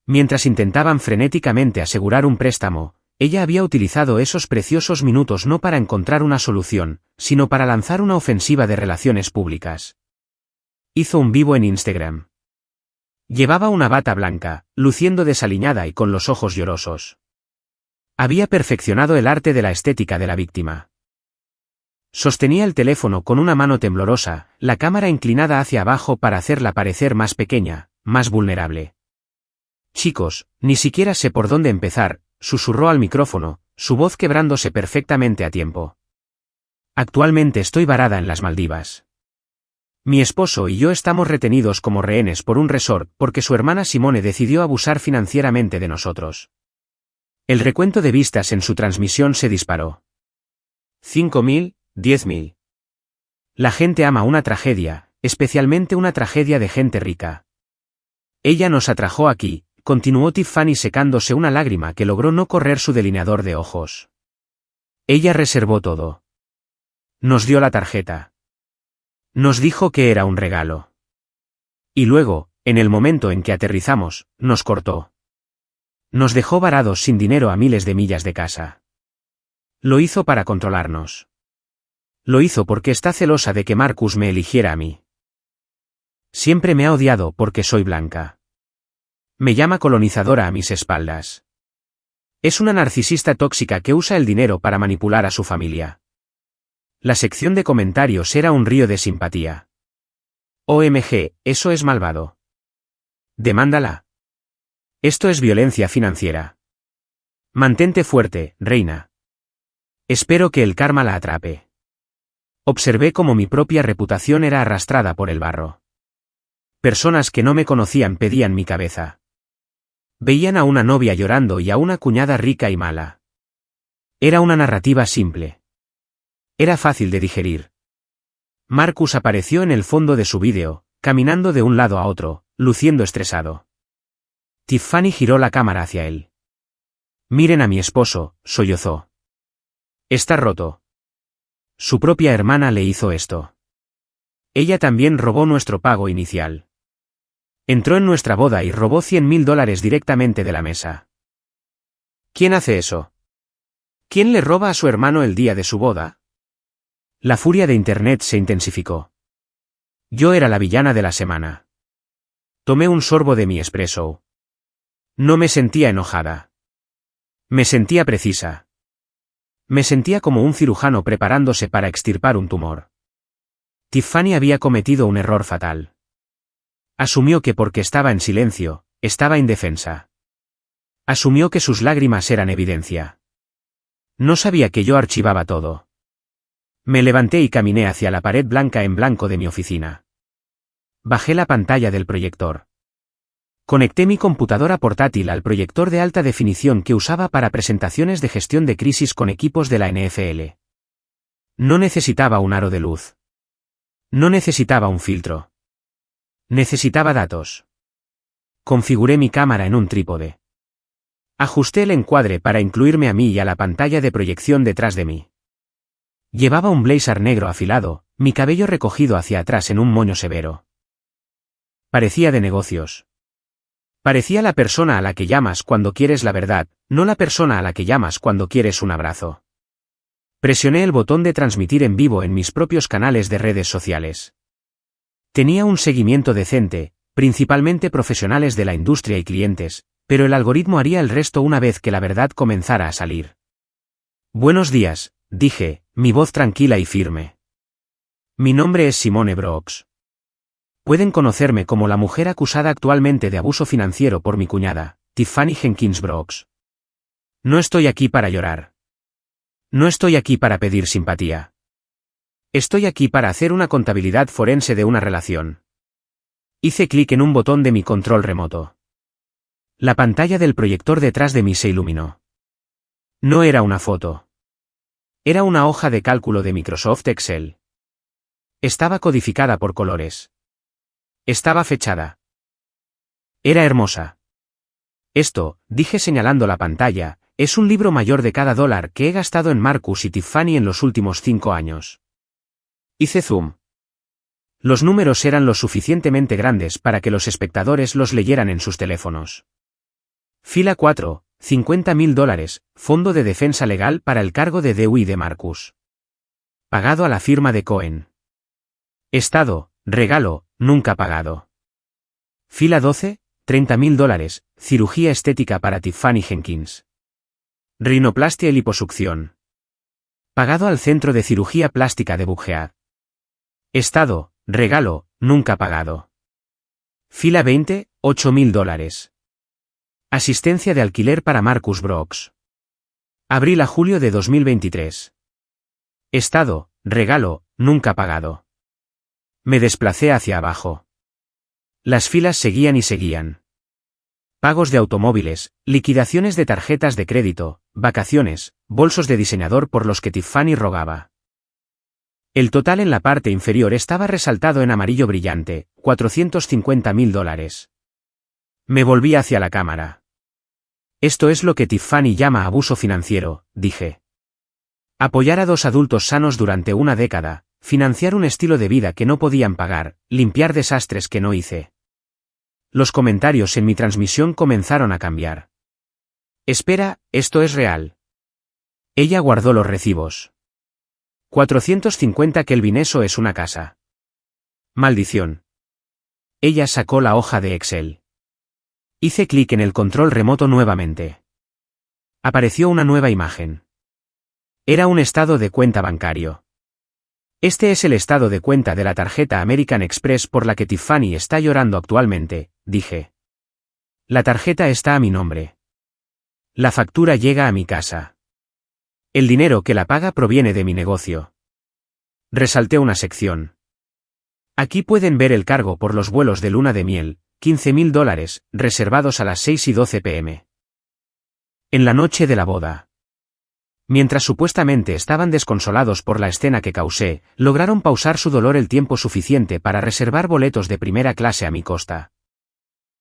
Mientras intentaban frenéticamente asegurar un préstamo, ella había utilizado esos preciosos minutos no para encontrar una solución, sino para lanzar una ofensiva de relaciones públicas. Hizo un vivo en Instagram. Llevaba una bata blanca, luciendo desaliñada y con los ojos llorosos. Había perfeccionado el arte de la estética de la víctima. Sostenía el teléfono con una mano temblorosa, la cámara inclinada hacia abajo para hacerla parecer más pequeña, más vulnerable. Chicos, ni siquiera sé por dónde empezar, susurró al micrófono, su voz quebrándose perfectamente a tiempo. Actualmente estoy varada en las Maldivas. Mi esposo y yo estamos retenidos como rehenes por un resort porque su hermana Simone decidió abusar financieramente de nosotros. El recuento de vistas en su transmisión se disparó. 5.000, 10.000. La gente ama una tragedia, especialmente una tragedia de gente rica. Ella nos atrajo aquí, continuó Tiffany secándose una lágrima que logró no correr su delineador de ojos. Ella reservó todo. Nos dio la tarjeta. Nos dijo que era un regalo. Y luego, en el momento en que aterrizamos, nos cortó. Nos dejó varados sin dinero a miles de millas de casa. Lo hizo para controlarnos. Lo hizo porque está celosa de que Marcus me eligiera a mí. Siempre me ha odiado porque soy blanca. Me llama colonizadora a mis espaldas. Es una narcisista tóxica que usa el dinero para manipular a su familia. La sección de comentarios era un río de simpatía. OMG, eso es malvado. Demándala. Esto es violencia financiera. Mantente fuerte, reina. Espero que el karma la atrape. Observé cómo mi propia reputación era arrastrada por el barro. Personas que no me conocían pedían mi cabeza. Veían a una novia llorando y a una cuñada rica y mala. Era una narrativa simple. Era fácil de digerir. Marcus apareció en el fondo de su vídeo, caminando de un lado a otro, luciendo estresado. Tiffany giró la cámara hacia él. Miren a mi esposo, sollozó. Está roto. Su propia hermana le hizo esto. Ella también robó nuestro pago inicial. Entró en nuestra boda y robó $100.000 directamente de la mesa. ¿Quién hace eso? ¿Quién le roba a su hermano el día de su boda? La furia de Internet se intensificó. Yo era la villana de la semana. Tomé un sorbo de mi espresso. No me sentía enojada. Me sentía precisa. Me sentía como un cirujano preparándose para extirpar un tumor. Tiffany había cometido un error fatal. Asumió que porque estaba en silencio, estaba indefensa. Asumió que sus lágrimas eran evidencia. No sabía que yo archivaba todo. Me levanté y caminé hacia la pared blanca en blanco de mi oficina. Bajé la pantalla del proyector. Conecté mi computadora portátil al proyector de alta definición que usaba para presentaciones de gestión de crisis con equipos de la NFL. No necesitaba un aro de luz. No necesitaba un filtro. Necesitaba datos. Configuré mi cámara en un trípode. Ajusté el encuadre para incluirme a mí y a la pantalla de proyección detrás de mí. Llevaba un blazer negro afilado, mi cabello recogido hacia atrás en un moño severo. Parecía de negocios. Parecía la persona a la que llamas cuando quieres la verdad, no la persona a la que llamas cuando quieres un abrazo. Presioné el botón de transmitir en vivo en mis propios canales de redes sociales. Tenía un seguimiento decente, principalmente profesionales de la industria y clientes, pero el algoritmo haría el resto una vez que la verdad comenzara a salir. Buenos días, dije, mi voz tranquila y firme. Mi nombre es Simone Brooks. Pueden conocerme como la mujer acusada actualmente de abuso financiero por mi cuñada, Tiffany Jenkins Brooks. No estoy aquí para llorar. No estoy aquí para pedir simpatía. Estoy aquí para hacer una contabilidad forense de una relación. Hice clic en un botón de mi control remoto. La pantalla del proyector detrás de mí se iluminó. No era una foto. Era una hoja de cálculo de Microsoft Excel. Estaba codificada por colores. Estaba fechada. Era hermosa. Esto, dije señalando la pantalla, es un libro mayor de cada dólar que he gastado en Marcus y Tiffany en los últimos 5 años. Hice zoom. Los números eran lo suficientemente grandes para que los espectadores los leyeran en sus teléfonos. Fila 4, $50.000, Fondo de Defensa Legal para el cargo de DUI de Marcus. Pagado a la firma de Cohen. Estado, regalo, nunca pagado. Fila 12, $30.000, cirugía estética para Tiffany Jenkins. Rinoplastia y liposucción. Pagado al Centro de Cirugía Plástica de Buckhead. Estado, regalo, nunca pagado. Fila 20, $8.000. Asistencia de alquiler para Marcus Brooks. Abril a julio de 2023. Estado, regalo, nunca pagado. Me desplacé hacia abajo. Las filas seguían y seguían. Pagos de automóviles, liquidaciones de tarjetas de crédito, vacaciones, bolsos de diseñador por los que Tiffany rogaba. El total en la parte inferior estaba resaltado en amarillo brillante, $450.000. Me volví hacia la cámara. Esto es lo que Tiffany llama abuso financiero, dije. Apoyar a dos adultos sanos durante una década, financiar un estilo de vida que no podían pagar, limpiar desastres que no hice. Los comentarios en mi transmisión comenzaron a cambiar. Espera, esto es real. Ella guardó los recibos. 450 Kelvin, eso es una casa. Maldición. Ella sacó la hoja de Excel. Hice clic en el control remoto nuevamente. Apareció una nueva imagen. Era un estado de cuenta bancario. Este es el estado de cuenta de la tarjeta American Express por la que Tiffany está llorando actualmente, dije. La tarjeta está a mi nombre. La factura llega a mi casa. El dinero que la paga proviene de mi negocio. Resalté una sección. Aquí pueden ver el cargo por los vuelos de luna de miel, $15.000, reservados a las 6:12 p.m. En la noche de la boda. Mientras supuestamente estaban desconsolados por la escena que causé, lograron pausar su dolor el tiempo suficiente para reservar boletos de primera clase a mi costa.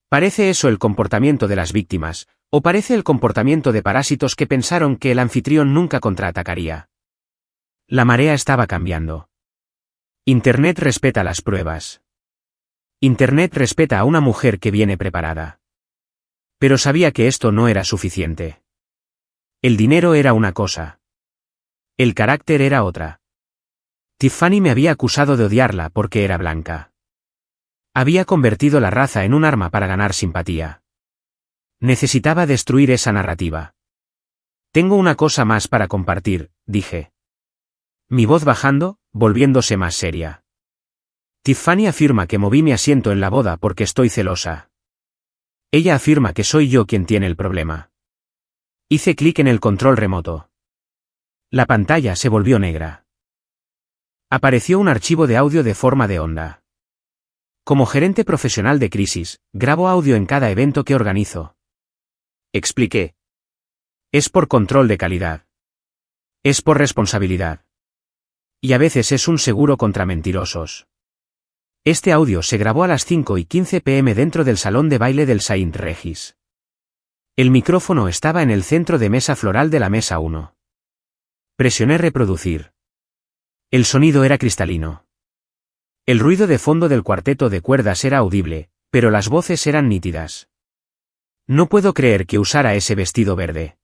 ¿Parece eso el comportamiento de las víctimas, o parece el comportamiento de parásitos que pensaron que el anfitrión nunca contraatacaría? La marea estaba cambiando. Internet respeta las pruebas. Internet respeta a una mujer que viene preparada. Pero sabía que esto no era suficiente. El dinero era una cosa. El carácter era otra. Tiffany me había acusado de odiarla porque era blanca. Había convertido la raza en un arma para ganar simpatía. Necesitaba destruir esa narrativa. Tengo una cosa más para compartir, dije. Mi voz bajando, volviéndose más seria. Tiffany afirma que moví mi asiento en la boda porque estoy celosa. Ella afirma que soy yo quien tiene el problema. Hice clic en el control remoto. La pantalla se volvió negra. Apareció un archivo de audio de forma de onda. Como gerente profesional de crisis, grabo audio en cada evento que organizo. Expliqué. Es por control de calidad. Es por responsabilidad. Y a veces es un seguro contra mentirosos. Este audio se grabó a las 5:15 p.m. dentro del salón de baile del Saint Regis. El micrófono estaba en el centro de mesa floral de la mesa 1. Presioné reproducir. El sonido era cristalino. El ruido de fondo del cuarteto de cuerdas era audible, pero las voces eran nítidas. No puedo creer que usara ese vestido verde.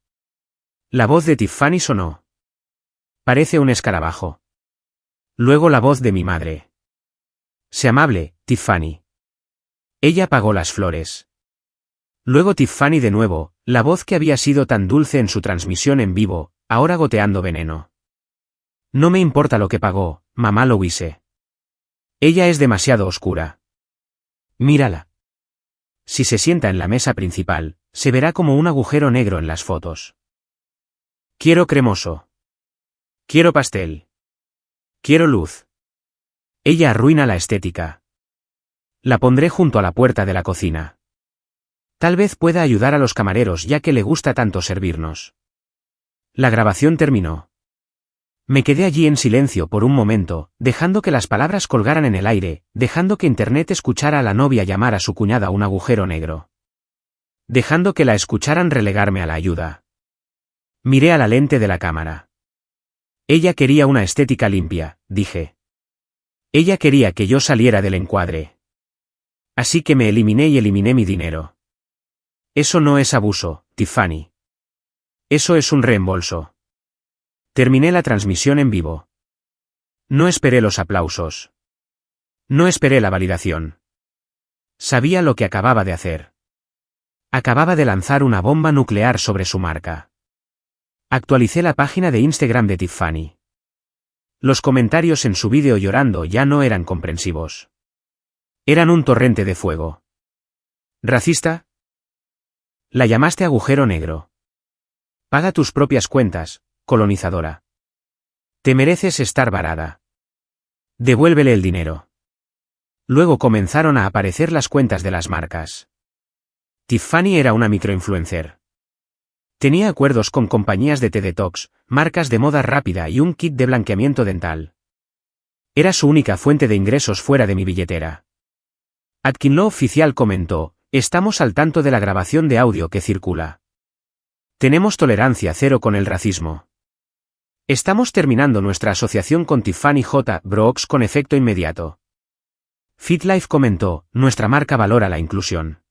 La voz de Tiffany sonó. Parece un escarabajo. Luego la voz de mi madre. Sé amable, Tiffany. Ella pagó las flores. Luego Tiffany de nuevo, la voz que había sido tan dulce en su transmisión en vivo, ahora goteando veneno. No me importa lo que pagó, mamá Louise. Ella es demasiado oscura. Mírala. Si se sienta en la mesa principal, se verá como un agujero negro en las fotos. Quiero cremoso. Quiero pastel. Quiero luz. Ella arruina la estética. La pondré junto a la puerta de la cocina. Tal vez pueda ayudar a los camareros ya que le gusta tanto servirnos. La grabación terminó. Me quedé allí en silencio por un momento, dejando que las palabras colgaran en el aire, dejando que Internet escuchara a la novia llamar a su cuñada un agujero negro. Dejando que la escucharan relegarme a la ayuda. Miré a la lente de la cámara. Ella quería una estética limpia, dije. Ella quería que yo saliera del encuadre. Así que me eliminé y eliminé mi dinero. Eso no es abuso, Tiffany. Eso es un reembolso. Terminé la transmisión en vivo. No esperé los aplausos. No esperé la validación. Sabía lo que acababa de hacer. Acababa de lanzar una bomba nuclear sobre su marca. Actualicé la página de Instagram de Tiffany. Los comentarios en su vídeo llorando ya no eran comprensivos. Eran un torrente de fuego. ¿Racista? La llamaste agujero negro. Paga tus propias cuentas, colonizadora. Te mereces estar varada. Devuélvele el dinero. Luego comenzaron a aparecer las cuentas de las marcas. Tiffany era una microinfluencer. Tenía acuerdos con compañías de té detox, marcas de moda rápida y un kit de blanqueamiento dental. Era su única fuente de ingresos fuera de mi billetera. Atkinlo Oficial comentó: estamos al tanto de la grabación de audio que circula. Tenemos tolerancia cero con el racismo. Estamos terminando nuestra asociación con Tiffany J. Brooks con efecto inmediato. FitLife comentó: nuestra marca valora la inclusión.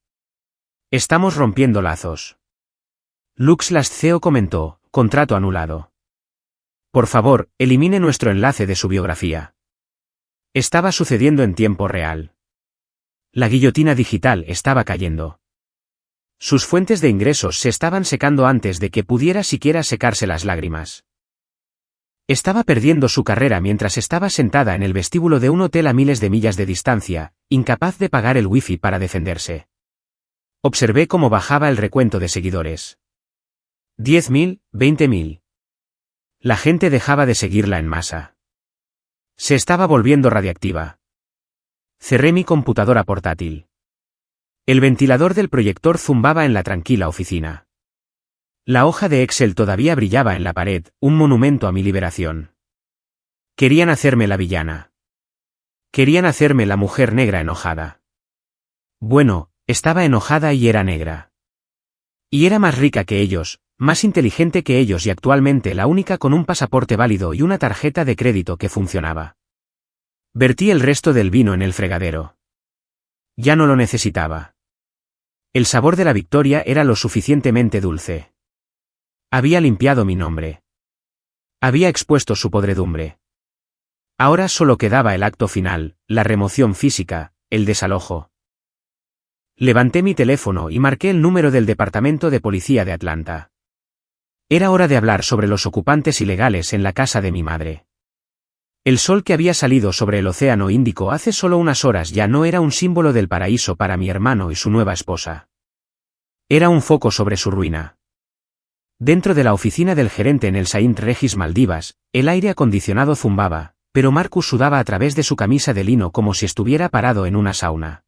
Estamos rompiendo lazos. LuxLast CEO comentó: contrato anulado. Por favor, elimine nuestro enlace de su biografía. Estaba sucediendo en tiempo real. La guillotina digital estaba cayendo. Sus fuentes de ingresos se estaban secando antes de que pudiera siquiera secarse las lágrimas. Estaba perdiendo su carrera mientras estaba sentada en el vestíbulo de un hotel a miles de millas de distancia, incapaz de pagar el wifi para defenderse. Observé cómo bajaba el recuento de seguidores. 10.000, 20.000. La gente dejaba de seguirla en masa. Se estaba volviendo radiactiva. Cerré mi computadora portátil. El ventilador del proyector zumbaba en la tranquila oficina. La hoja de Excel todavía brillaba en la pared, un monumento a mi liberación. Querían hacerme la villana. Querían hacerme la mujer negra enojada. Bueno, estaba enojada y era negra. Y era más rica que ellos, más inteligente que ellos y actualmente la única con un pasaporte válido y una tarjeta de crédito que funcionaba. Vertí el resto del vino en el fregadero. Ya no lo necesitaba. El sabor de la victoria era lo suficientemente dulce. Había limpiado mi nombre. Había expuesto su podredumbre. Ahora solo quedaba el acto final, la remoción física, el desalojo. Levanté mi teléfono y marqué el número del Departamento de Policía de Atlanta. Era hora de hablar sobre los ocupantes ilegales en la casa de mi madre. El sol que había salido sobre el Océano Índico hace solo unas horas ya no era un símbolo del paraíso para mi hermano y su nueva esposa. Era un foco sobre su ruina. Dentro de la oficina del gerente en el Saint Regis Maldivas, el aire acondicionado zumbaba, pero Marcus sudaba a través de su camisa de lino como si estuviera parado en una sauna.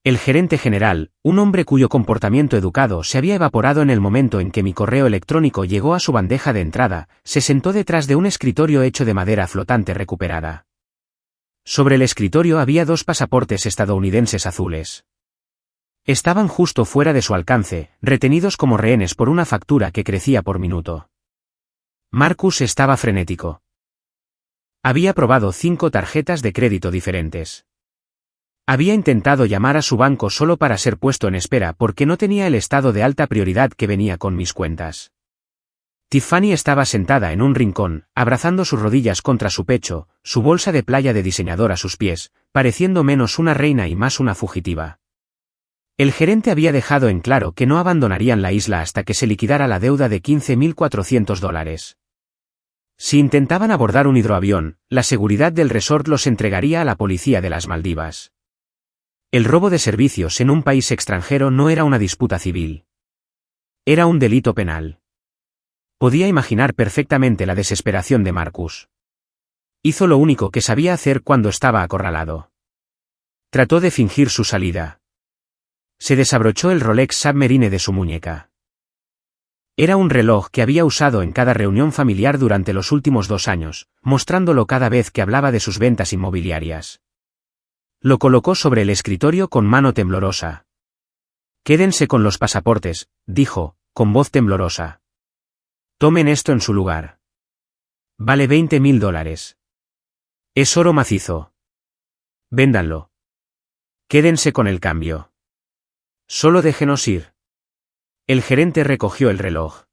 El gerente general, un hombre cuyo comportamiento educado se había evaporado en el momento en que mi correo electrónico llegó a su bandeja de entrada, se sentó detrás de un escritorio hecho de madera flotante recuperada. Sobre el escritorio había 2 pasaportes estadounidenses azules. Estaban justo fuera de su alcance, retenidos como rehenes por una factura que crecía por minuto. Marcus estaba frenético. Había probado 5 tarjetas de crédito diferentes. Había intentado llamar a su banco solo para ser puesto en espera porque no tenía el estado de alta prioridad que venía con mis cuentas. Tiffany estaba sentada en un rincón, abrazando sus rodillas contra su pecho, su bolsa de playa de diseñador a sus pies, pareciendo menos una reina y más una fugitiva. El gerente había dejado en claro que no abandonarían la isla hasta que se liquidara la deuda de $15.400. Si intentaban abordar un hidroavión, la seguridad del resort los entregaría a la policía de las Maldivas. El robo de servicios en un país extranjero no era una disputa civil. Era un delito penal. Podía imaginar perfectamente la desesperación de Marcus. Hizo lo único que sabía hacer cuando estaba acorralado. Trató de fingir su salida. Se desabrochó el Rolex Submarine de su muñeca. Era un reloj que había usado en cada reunión familiar durante los últimos 2 años, mostrándolo cada vez que hablaba de sus ventas inmobiliarias. Lo colocó sobre el escritorio con mano temblorosa. Quédense con los pasaportes, dijo, con voz temblorosa. Tomen esto en su lugar. Vale $20.000. Es oro macizo. Véndanlo. Quédense con el cambio. Solo déjenos ir. El gerente recogió el reloj.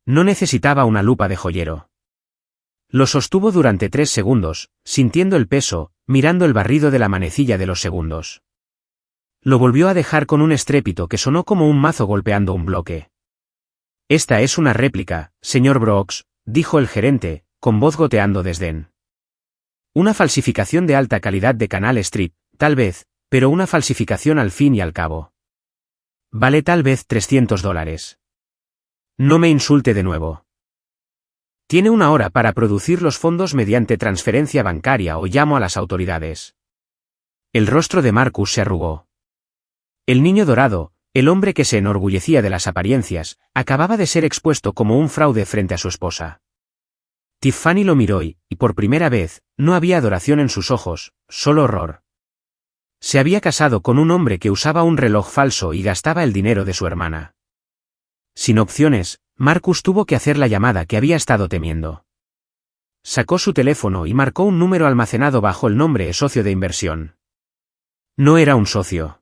No necesitaba una lupa de joyero. Lo sostuvo durante 3 segundos, sintiendo el peso, mirando el barrido de la manecilla de los segundos. Lo volvió a dejar con un estrépito que sonó como un mazo golpeando un bloque. Esta es una réplica, señor Brooks, dijo el gerente, con voz goteando desdén. Una falsificación de alta calidad de Canal Street, tal vez, pero una falsificación al fin y al cabo. Vale tal vez $300. No me insulte de nuevo. Tiene 1 hora para producir los fondos mediante transferencia bancaria o llamo a las autoridades. El rostro de Marcus se arrugó. El niño dorado, el hombre que se enorgullecía de las apariencias, acababa de ser expuesto como un fraude frente a su esposa. Tiffany lo miró y, por primera vez, no había adoración en sus ojos, solo horror. Se había casado con un hombre que usaba un reloj falso y gastaba el dinero de su hermana. Sin opciones, Marcus tuvo que hacer la llamada que había estado temiendo. Sacó su teléfono y marcó un número almacenado bajo el nombre socio de inversión. No era un socio.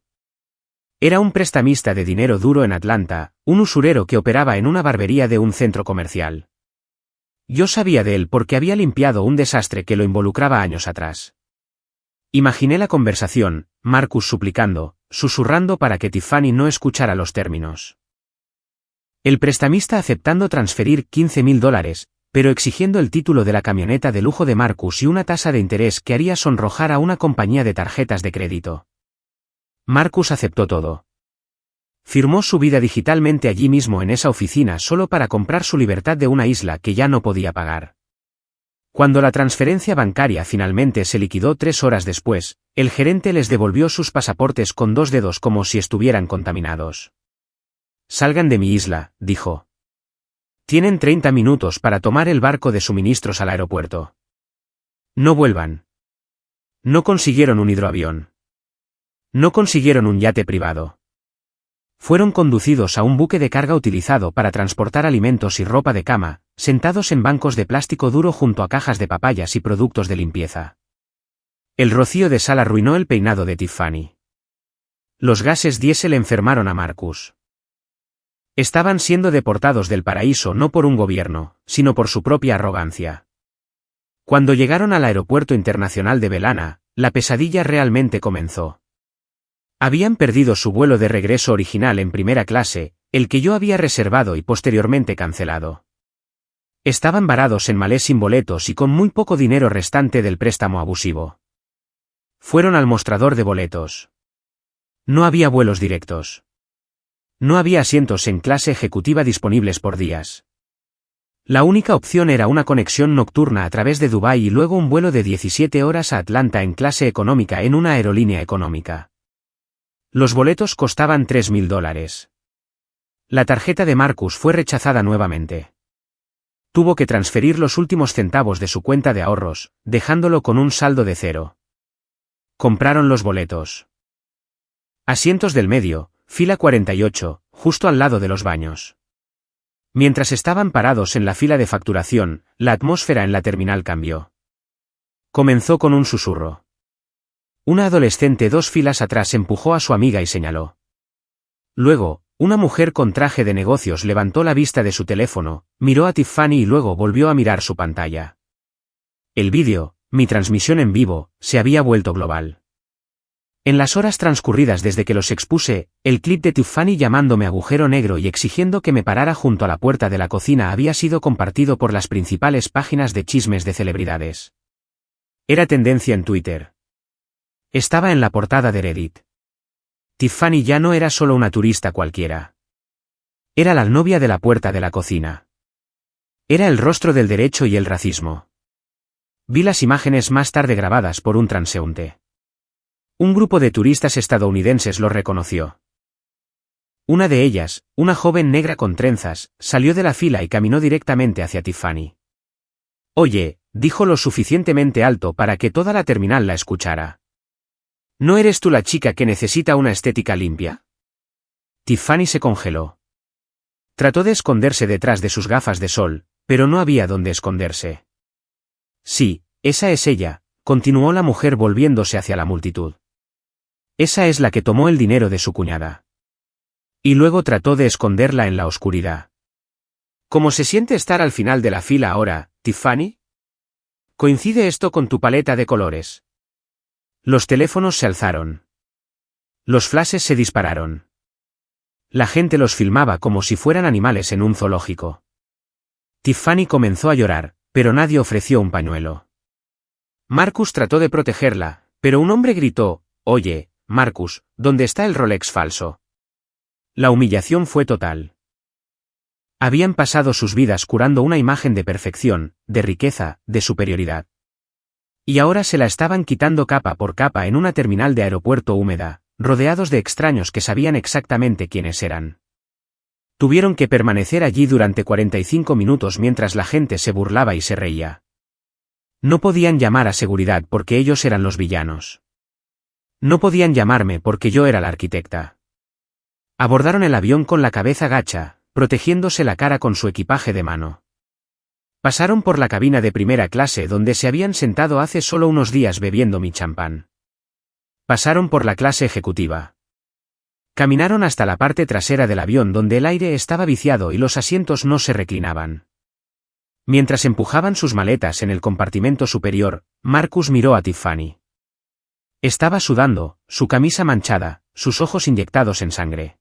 Era un prestamista de dinero duro en Atlanta, un usurero que operaba en una barbería de un centro comercial. Yo sabía de él porque había limpiado un desastre que lo involucraba años atrás. Imaginé la conversación, Marcus suplicando, susurrando para que Tiffany no escuchara los términos. El prestamista aceptando transferir $15,000, pero exigiendo el título de la camioneta de lujo de Marcus y una tasa de interés que haría sonrojar a una compañía de tarjetas de crédito. Marcus aceptó todo. Firmó su vida digitalmente allí mismo en esa oficina solo para comprar su libertad de una isla que ya no podía pagar. Cuando la transferencia bancaria finalmente se liquidó 3 horas después, el gerente les devolvió sus pasaportes con 2 dedos como si estuvieran contaminados. «Salgan de mi isla», dijo. «Tienen 30 minutos para tomar el barco de suministros al aeropuerto. No vuelvan. No consiguieron un hidroavión. No consiguieron un yate privado. Fueron conducidos a un buque de carga utilizado para transportar alimentos y ropa de cama, sentados en bancos de plástico duro junto a cajas de papayas y productos de limpieza. El rocío de sal arruinó el peinado de Tiffany. Los gases diésel enfermaron a Marcus. Estaban siendo deportados del paraíso no por un gobierno, sino por su propia arrogancia. Cuando llegaron al aeropuerto internacional de Belana, la pesadilla realmente comenzó. Habían perdido su vuelo de regreso original en primera clase, el que yo había reservado y posteriormente cancelado. Estaban varados en malés sin boletos y con muy poco dinero restante del préstamo abusivo. Fueron al mostrador de boletos. No había vuelos directos. No había asientos en clase ejecutiva disponibles por días. La única opción era una conexión nocturna a través de Dubái y luego un vuelo de 17 horas a Atlanta en clase económica en una aerolínea económica. Los boletos costaban $3,000. La tarjeta de Marcus fue rechazada nuevamente. Tuvo que transferir los últimos centavos de su cuenta de ahorros, dejándolo con un saldo de 0. Compraron los boletos. Asientos del medio, fila 48, justo al lado de los baños. Mientras estaban parados en la fila de facturación, la atmósfera en la terminal cambió. Comenzó con un susurro. Una adolescente 2 filas atrás empujó a su amiga y señaló. Luego, una mujer con traje de negocios levantó la vista de su teléfono, miró a Tiffany y luego volvió a mirar su pantalla. El vídeo, mi transmisión en vivo, se había vuelto global. En las horas transcurridas desde que los expuse, el clip de Tiffany llamándome agujero negro y exigiendo que me parara junto a la puerta de la cocina había sido compartido por las principales páginas de chismes de celebridades. Era tendencia en Twitter. Estaba en la portada de Reddit. Tiffany ya no era solo una turista cualquiera. Era la novia de la puerta de la cocina. Era el rostro del derecho y el racismo. Vi las imágenes más tarde grabadas por un transeúnte. Un grupo de turistas estadounidenses lo reconoció. Una de ellas, una joven negra con trenzas, salió de la fila y caminó directamente hacia Tiffany. «Oye», dijo lo suficientemente alto para que toda la terminal la escuchara. «¿No eres tú la chica que necesita una estética limpia?» Tiffany se congeló. Trató de esconderse detrás de sus gafas de sol, pero no había dónde esconderse. «Sí, esa es ella», continuó la mujer volviéndose hacia la multitud. «Esa es la que tomó el dinero de su cuñada». Y luego trató de esconderla en la oscuridad. «¿Cómo se siente estar al final de la fila ahora, Tiffany? ¿Coincide esto con tu paleta de colores?» Los teléfonos se alzaron. Los flashes se dispararon. La gente los filmaba como si fueran animales en un zoológico. Tiffany comenzó a llorar, pero nadie ofreció un pañuelo. Marcus trató de protegerla, pero un hombre gritó: «Oye, Marcus, ¿dónde está el Rolex falso?» La humillación fue total. Habían pasado sus vidas curando una imagen de perfección, de riqueza, de superioridad. Y ahora se la estaban quitando capa por capa en una terminal de aeropuerto húmeda, rodeados de extraños que sabían exactamente quiénes eran. Tuvieron que permanecer allí durante 45 minutos mientras la gente se burlaba y se reía. No podían llamar a seguridad porque ellos eran los villanos. No podían llamarme porque yo era la arquitecta. Abordaron el avión con la cabeza gacha, protegiéndose la cara con su equipaje de mano. Pasaron por la cabina de primera clase donde se habían sentado hace solo unos días bebiendo mi champán. Pasaron por la clase ejecutiva. Caminaron hasta la parte trasera del avión donde el aire estaba viciado y los asientos no se reclinaban. Mientras empujaban sus maletas en el compartimento superior, Marcus miró a Tiffany. Estaba sudando, su camisa manchada, sus ojos inyectados en sangre.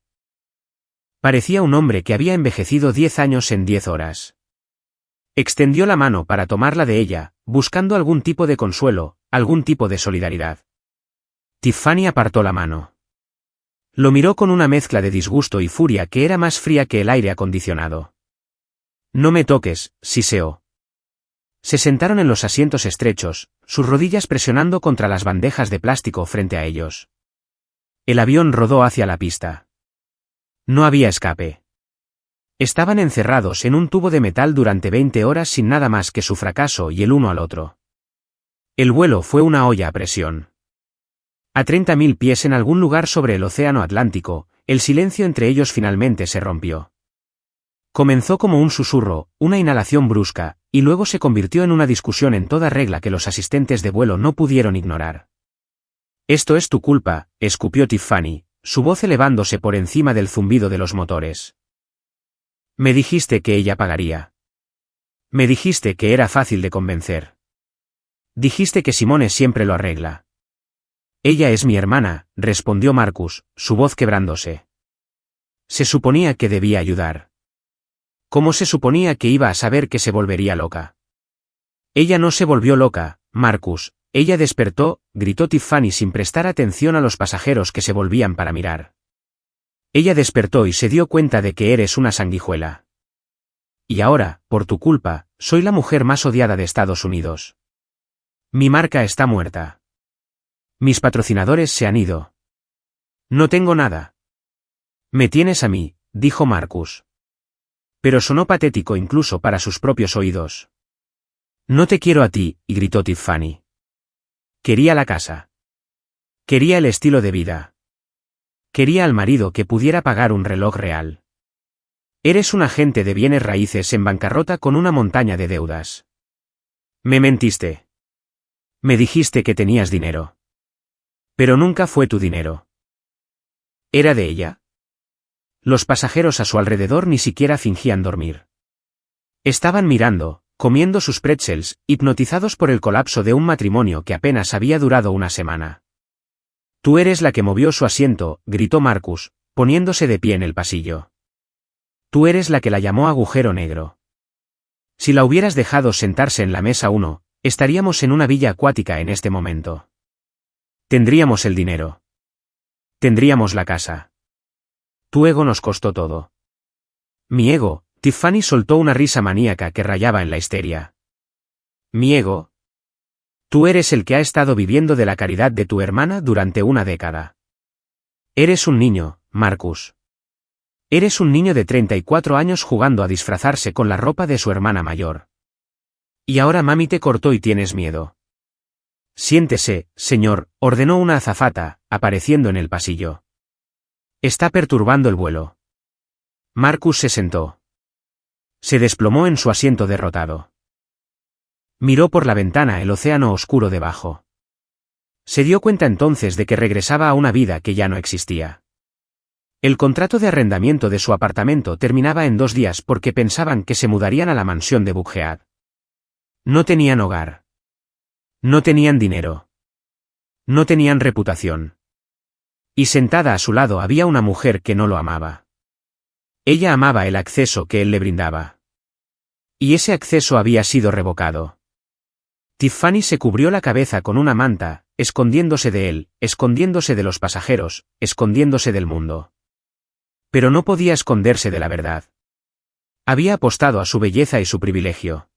Parecía un hombre que había envejecido 10 años en 10 horas. Extendió la mano para tomarla de ella, buscando algún tipo de consuelo, algún tipo de solidaridad. Tiffany apartó la mano. Lo miró con una mezcla de disgusto y furia que era más fría que el aire acondicionado. No me toques, siseó. Se sentaron en los asientos estrechos, sus rodillas presionando contra las bandejas de plástico frente a ellos. El avión rodó hacia la pista. No había escape. Estaban encerrados en un tubo de metal durante 20 horas sin nada más que su fracaso y el uno al otro. El vuelo fue una olla a presión. A 30.000 pies en algún lugar sobre el océano Atlántico, el silencio entre ellos finalmente se rompió. Comenzó como un susurro, una inhalación brusca, y luego se convirtió en una discusión en toda regla que los asistentes de vuelo no pudieron ignorar. «Esto es tu culpa», escupió Tiffany, su voz elevándose por encima del zumbido de los motores. «Me dijiste que ella pagaría. Me dijiste que era fácil de convencer. Dijiste que Simone siempre lo arregla». «Ella es mi hermana», respondió Marcus, su voz quebrándose. Se suponía que debía ayudar. ¿Cómo se suponía que iba a saber que se volvería loca? Ella no se volvió loca, Marcus, ella despertó, gritó Tiffany sin prestar atención a los pasajeros que se volvían para mirar. Ella despertó y se dio cuenta de que eres una sanguijuela. Y ahora, por tu culpa, soy la mujer más odiada de Estados Unidos. Mi marca está muerta. Mis patrocinadores se han ido. No tengo nada. Me tienes a mí, dijo Marcus. Pero sonó patético incluso para sus propios oídos. No te quiero a ti, gritó Tiffany. Quería la casa. Quería el estilo de vida. Quería al marido que pudiera pagar un reloj real. Eres un agente de bienes raíces en bancarrota con una montaña de deudas. Me mentiste. Me dijiste que tenías dinero. Pero nunca fue tu dinero. ¿Era de ella? Los pasajeros a su alrededor ni siquiera fingían dormir. Estaban mirando, comiendo sus pretzels, hipnotizados por el colapso de un matrimonio que apenas había durado una semana. Tú eres la que movió su asiento, gritó Marcus, poniéndose de pie en el pasillo. Tú eres la que la llamó agujero negro. Si la hubieras dejado sentarse en la mesa 1, estaríamos en una villa acuática en este momento. Tendríamos el dinero. Tendríamos la casa. Tu ego nos costó todo. Mi ego, Tiffany soltó una risa maníaca que rayaba en la histeria. Mi ego. Tú eres el que ha estado viviendo de la caridad de tu hermana durante una década. Eres un niño, Marcus. Eres un niño de 34 años jugando a disfrazarse con la ropa de su hermana mayor. Y ahora mami te cortó y tienes miedo. Siéntese, señor, ordenó una azafata, apareciendo en el pasillo. Está perturbando el vuelo. Marcus se sentó. Se desplomó en su asiento derrotado. Miró por la ventana el océano oscuro debajo. Se dio cuenta entonces de que regresaba a una vida que ya no existía. El contrato de arrendamiento de su apartamento terminaba en 2 días porque pensaban que se mudarían a la mansión de Buckhead. No tenían hogar. No tenían dinero. No tenían reputación. Y sentada a su lado había una mujer que no lo amaba. Ella amaba el acceso que él le brindaba. Y ese acceso había sido revocado. Tiffany se cubrió la cabeza con una manta, escondiéndose de él, escondiéndose de los pasajeros, escondiéndose del mundo. Pero no podía esconderse de la verdad. Había apostado a su belleza y su privilegio.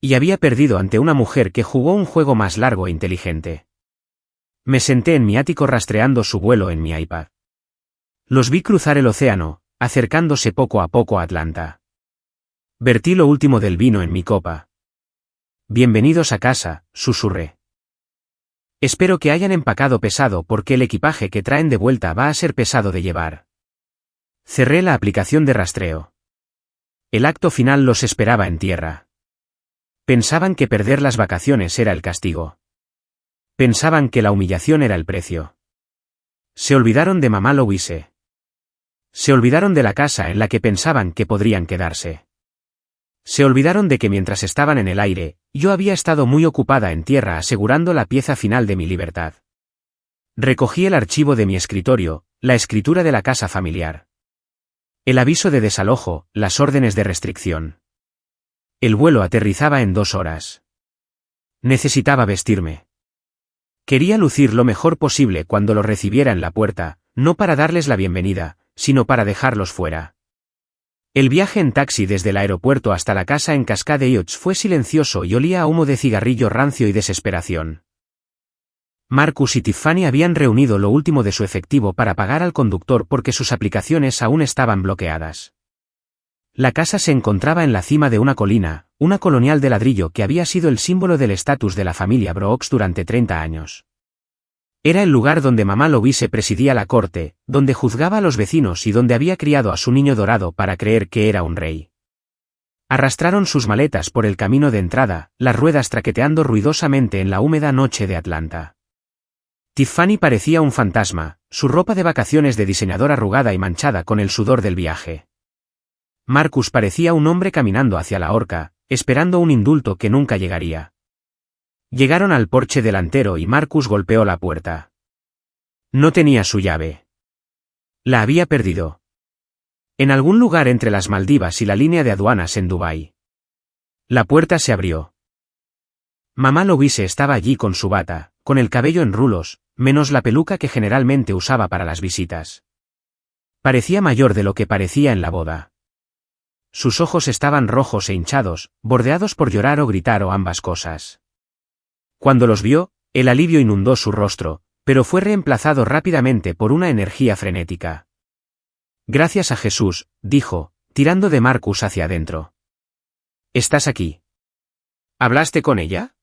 Y había perdido ante una mujer que jugó un juego más largo e inteligente. Me senté en mi ático rastreando su vuelo en mi iPad. Los vi cruzar el océano, acercándose poco a poco a Atlanta. Vertí lo último del vino en mi copa. Bienvenidos a casa, susurré. Espero que hayan empacado pesado porque el equipaje que traen de vuelta va a ser pesado de llevar. Cerré la aplicación de rastreo. El acto final los esperaba en tierra. Pensaban que perder las vacaciones era el castigo. Pensaban que la humillación era el precio. Se olvidaron de mamá Louise. Se olvidaron de la casa en la que pensaban que podrían quedarse. Se olvidaron de que mientras estaban en el aire, yo había estado muy ocupada en tierra asegurando la pieza final de mi libertad. Recogí el archivo de mi escritorio, la escritura de la casa familiar. El aviso de desalojo, las órdenes de restricción. El vuelo aterrizaba en 2 horas. Necesitaba vestirme. Quería lucir lo mejor posible cuando los recibiera en la puerta, no para darles la bienvenida, sino para dejarlos fuera. El viaje en taxi desde el aeropuerto hasta la casa en Cascade Oaks fue silencioso y olía a humo de cigarrillo rancio y desesperación. Marcus y Tiffany habían reunido lo último de su efectivo para pagar al conductor porque sus aplicaciones aún estaban bloqueadas. La casa se encontraba en la cima de una colina, una colonial de ladrillo que había sido el símbolo del estatus de la familia Brooks durante 30 años. Era el lugar donde mamá Louise presidía la corte, donde juzgaba a los vecinos y donde había criado a su niño dorado para creer que era un rey. Arrastraron sus maletas por el camino de entrada, las ruedas traqueteando ruidosamente en la húmeda noche de Atlanta. Tiffany parecía un fantasma, su ropa de vacaciones de diseñador arrugada y manchada con el sudor del viaje. Marcus parecía un hombre caminando hacia la horca, esperando un indulto que nunca llegaría. Llegaron al porche delantero y Marcus golpeó la puerta. No tenía su llave. La había perdido. En algún lugar entre las Maldivas y la línea de aduanas en Dubái. La puerta se abrió. Mamá Louise estaba allí con su bata, con el cabello en rulos, menos la peluca que generalmente usaba para las visitas. Parecía mayor de lo que parecía en la boda. Sus ojos estaban rojos e hinchados, bordeados por llorar o gritar o ambas cosas. Cuando los vio, el alivio inundó su rostro, pero fue reemplazado rápidamente por una energía frenética. Gracias a Jesús, dijo, tirando de Marcus hacia adentro. ¿Estás aquí? ¿Hablaste con ella?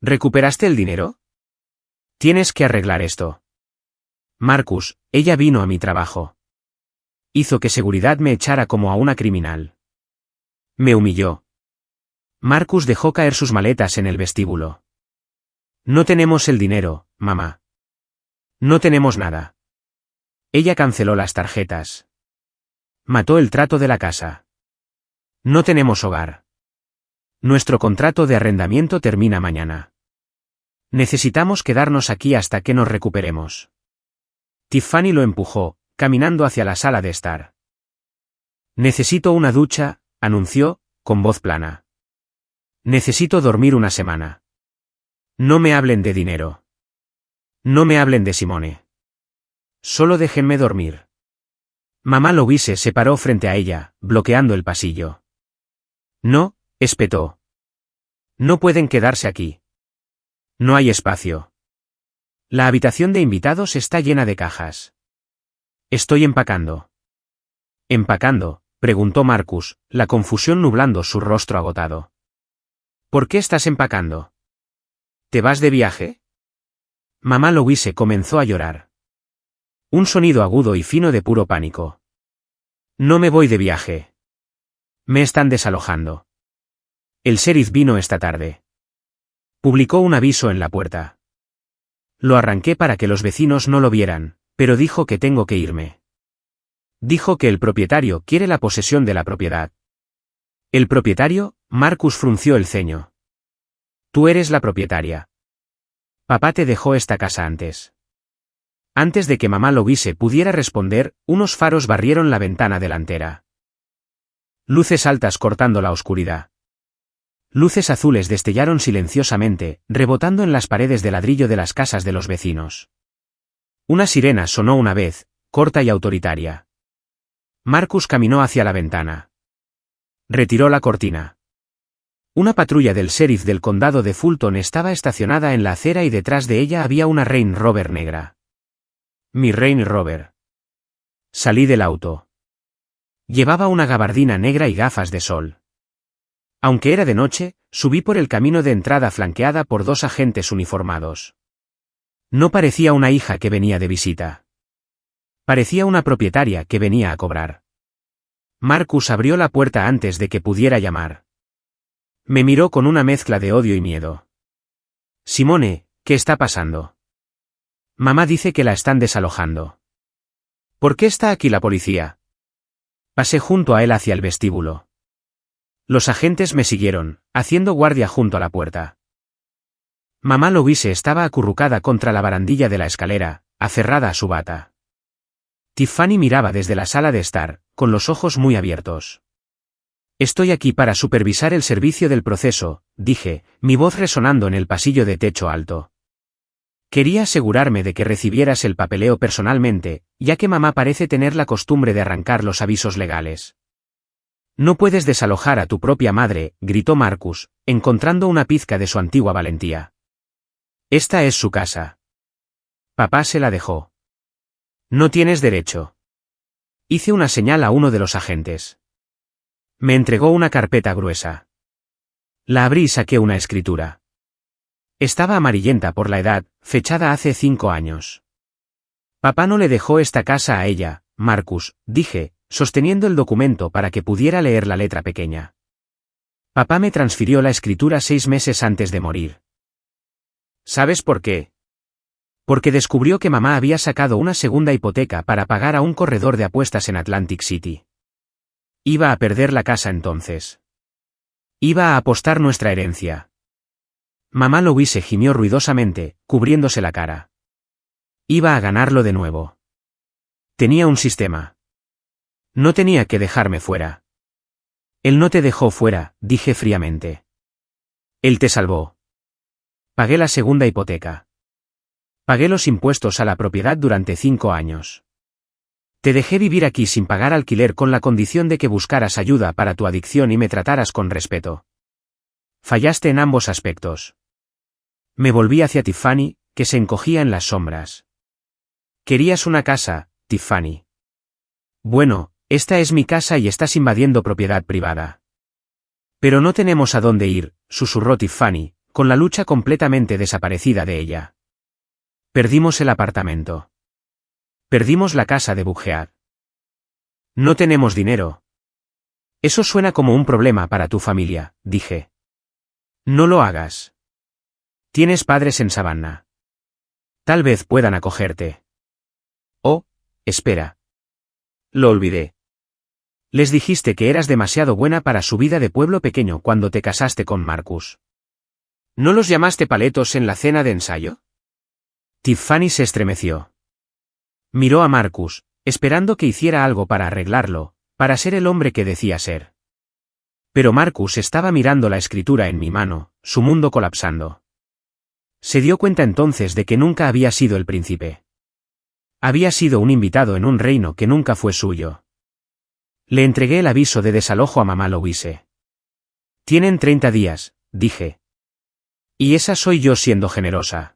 ¿Recuperaste el dinero? Tienes que arreglar esto. Marcus, ella vino a mi trabajo. Hizo que seguridad me echara como a una criminal. Me humilló. Marcus dejó caer sus maletas en el vestíbulo. No tenemos el dinero, mamá. No tenemos nada. Ella canceló las tarjetas. Mató el trato de la casa. No tenemos hogar. Nuestro contrato de arrendamiento termina mañana. Necesitamos quedarnos aquí hasta que nos recuperemos. Tiffany lo empujó, caminando hacia la sala de estar. Necesito una ducha, anunció, con voz plana. Necesito dormir una semana. No me hablen de dinero. No me hablen de Simone. Solo déjenme dormir. Mamá Louise se paró frente a ella, bloqueando el pasillo. No, espetó. No pueden quedarse aquí. No hay espacio. La habitación de invitados está llena de cajas. Estoy empacando. ¿Empacando?, preguntó Marcus, la confusión nublando su rostro agotado. ¿Por qué estás empacando? ¿Te vas de viaje? Mamá Louise comenzó a llorar. Un sonido agudo y fino de puro pánico. No me voy de viaje. Me están desalojando. El sheriff vino esta tarde. Publicó un aviso en la puerta. Lo arranqué para que los vecinos no lo vieran, pero dijo que tengo que irme. Dijo que el propietario quiere la posesión de la propiedad. ¿El propietario? Marcus frunció el ceño. Tú eres la propietaria. Papá te dejó esta casa antes. Antes de que mamá Louise pudiera responder, unos faros barrieron la ventana delantera. Luces altas cortando la oscuridad. Luces azules destellaron silenciosamente, rebotando en las paredes de ladrillo de las casas de los vecinos. Una sirena sonó una vez, corta y autoritaria. Marcus caminó hacia la ventana. Retiró la cortina. Una patrulla del sheriff del condado de Fulton estaba estacionada en la acera y detrás de ella había una Range Rover negra. Mi Range Rover. Salí del auto. Llevaba una gabardina negra y gafas de sol. Aunque era de noche, subí por el camino de entrada flanqueada por 2 agentes uniformados. No parecía una hija que venía de visita. Parecía una propietaria que venía a cobrar. Marcus abrió la puerta antes de que pudiera llamar. Me miró con una mezcla de odio y miedo. Simone, ¿qué está pasando? Mamá dice que la están desalojando. ¿Por qué está aquí la policía? Pasé junto a él hacia el vestíbulo. Los agentes me siguieron, haciendo guardia junto a la puerta. Mamá Louise estaba acurrucada contra la barandilla de la escalera, aferrada a su bata. Tiffany miraba desde la sala de estar, con los ojos muy abiertos. Estoy aquí para supervisar el servicio del proceso, dije, mi voz resonando en el pasillo de techo alto. Quería asegurarme de que recibieras el papeleo personalmente, ya que mamá parece tener la costumbre de arrancar los avisos legales. No puedes desalojar a tu propia madre, gritó Marcus, encontrando una pizca de su antigua valentía. Esta es su casa. Papá se la dejó. No tienes derecho. Hice una señal a uno de los agentes. Me entregó una carpeta gruesa. La abrí y saqué una escritura. Estaba amarillenta por la edad, fechada hace 5 años. Papá no le dejó esta casa a ella, Marcus, dije, sosteniendo el documento para que pudiera leer la letra pequeña. Papá me transfirió la escritura 6 meses antes de morir. ¿Sabes por qué? Porque descubrió que mamá había sacado una segunda hipoteca para pagar a un corredor de apuestas en Atlantic City. Iba a perder la casa entonces. Iba a apostar nuestra herencia. Mamá Louise gimió ruidosamente, cubriéndose la cara. Iba a ganarlo de nuevo. Tenía un sistema. No tenía que dejarme fuera. Él no te dejó fuera, dije fríamente. Él te salvó. Pagué la segunda hipoteca. Pagué los impuestos a la propiedad durante 5 años. Te dejé vivir aquí sin pagar alquiler con la condición de que buscaras ayuda para tu adicción y me trataras con respeto. Fallaste en ambos aspectos. Me volví hacia Tiffany, que se encogía en las sombras. Querías una casa, Tiffany. Bueno, esta es mi casa y estás invadiendo propiedad privada. Pero no tenemos a dónde ir, susurró Tiffany, con la lucha completamente desaparecida de ella. Perdimos el apartamento. Perdimos la casa de Bugead. No tenemos dinero. Eso suena como un problema para tu familia, dije. No lo hagas. Tienes padres en Savannah. Tal vez puedan acogerte. Oh, espera. Lo olvidé. Les dijiste que eras demasiado buena para su vida de pueblo pequeño cuando te casaste con Marcus. ¿No los llamaste paletos en la cena de ensayo? Tiffany se estremeció. Miró a Marcus, esperando que hiciera algo para arreglarlo, para ser el hombre que decía ser. Pero Marcus estaba mirando la escritura en mi mano, su mundo colapsando. Se dio cuenta entonces de que nunca había sido el príncipe. Había sido un invitado en un reino que nunca fue suyo. Le entregué el aviso de desalojo a mamá Louise. Tienen 30 días, dije. Y esa soy yo siendo generosa.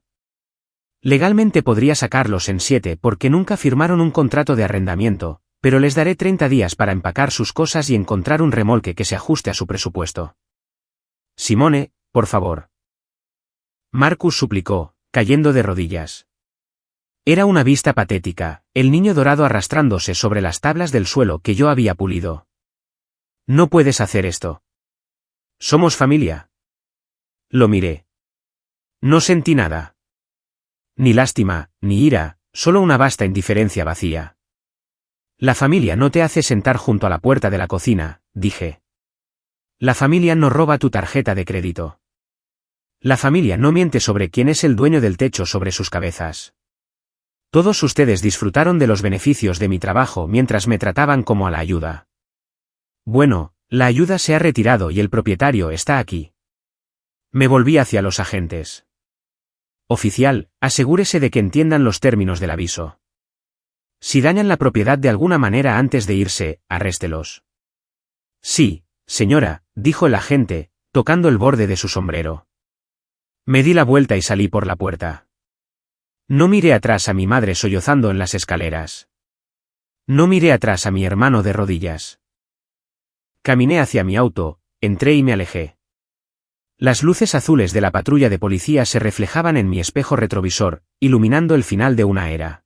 Legalmente podría sacarlos en 7 porque nunca firmaron un contrato de arrendamiento, pero les daré 30 días para empacar sus cosas y encontrar un remolque que se ajuste a su presupuesto. Simone, por favor. Marcus suplicó, cayendo de rodillas. Era una vista patética, el niño dorado arrastrándose sobre las tablas del suelo que yo había pulido. No puedes hacer esto. Somos familia. Lo miré. No sentí nada. Ni lástima, ni ira, solo una vasta indiferencia vacía. La familia no te hace sentar junto a la puerta de la cocina, dije. La familia no roba tu tarjeta de crédito. La familia no miente sobre quién es el dueño del techo sobre sus cabezas. Todos ustedes disfrutaron de los beneficios de mi trabajo mientras me trataban como a la ayuda. Bueno, la ayuda se ha retirado y el propietario está aquí. Me volví hacia los agentes. Oficial, asegúrese de que entiendan los términos del aviso. Si dañan la propiedad de alguna manera antes de irse, arréstelos. Sí, señora, dijo el agente, tocando el borde de su sombrero. Me di la vuelta y salí por la puerta. No miré atrás a mi madre sollozando en las escaleras. No miré atrás a mi hermano de rodillas. Caminé hacia mi auto, entré y me alejé. Las luces azules de la patrulla de policía se reflejaban en mi espejo retrovisor, iluminando el final de una era.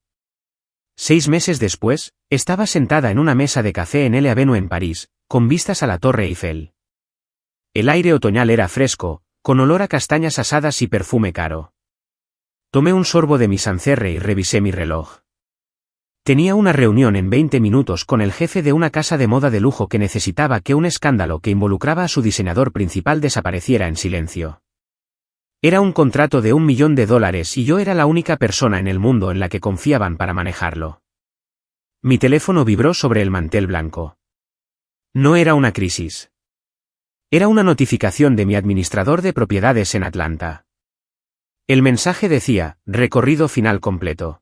6 meses después, estaba sentada en una mesa de café en l'Avenue en París, con vistas a la Torre Eiffel. El aire otoñal era fresco, con olor a castañas asadas y perfume caro. Tomé un sorbo de mi Sancerre y revisé mi reloj. Tenía una reunión en 20 minutos con el jefe de una casa de moda de lujo que necesitaba que un escándalo que involucraba a su diseñador principal desapareciera en silencio. Era un contrato de $1 millón y yo era la única persona en el mundo en la que confiaban para manejarlo. Mi teléfono vibró sobre el mantel blanco. No era una crisis. Era una notificación de mi administrador de propiedades en Atlanta. El mensaje decía, recorrido final completo.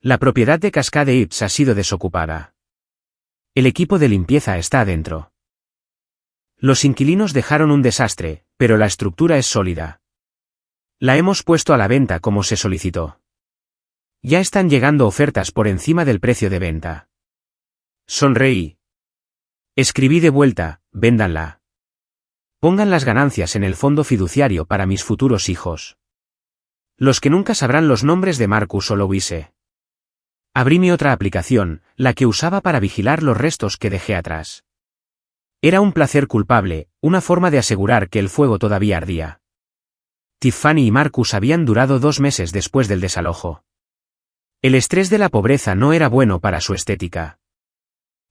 La propiedad de Cascade Heights ha sido desocupada. El equipo de limpieza está adentro. Los inquilinos dejaron un desastre, pero la estructura es sólida. La hemos puesto a la venta como se solicitó. Ya están llegando ofertas por encima del precio de venta. Sonreí. Escribí de vuelta, véndanla. Pongan las ganancias en el fondo fiduciario para mis futuros hijos. Los que nunca sabrán los nombres de Marcus o Louise. Abrí mi otra aplicación, la que usaba para vigilar los restos que dejé atrás. Era un placer culpable, una forma de asegurar que el fuego todavía ardía. Tiffany y Marcus habían durado 2 meses después del desalojo. El estrés de la pobreza no era bueno para su estética.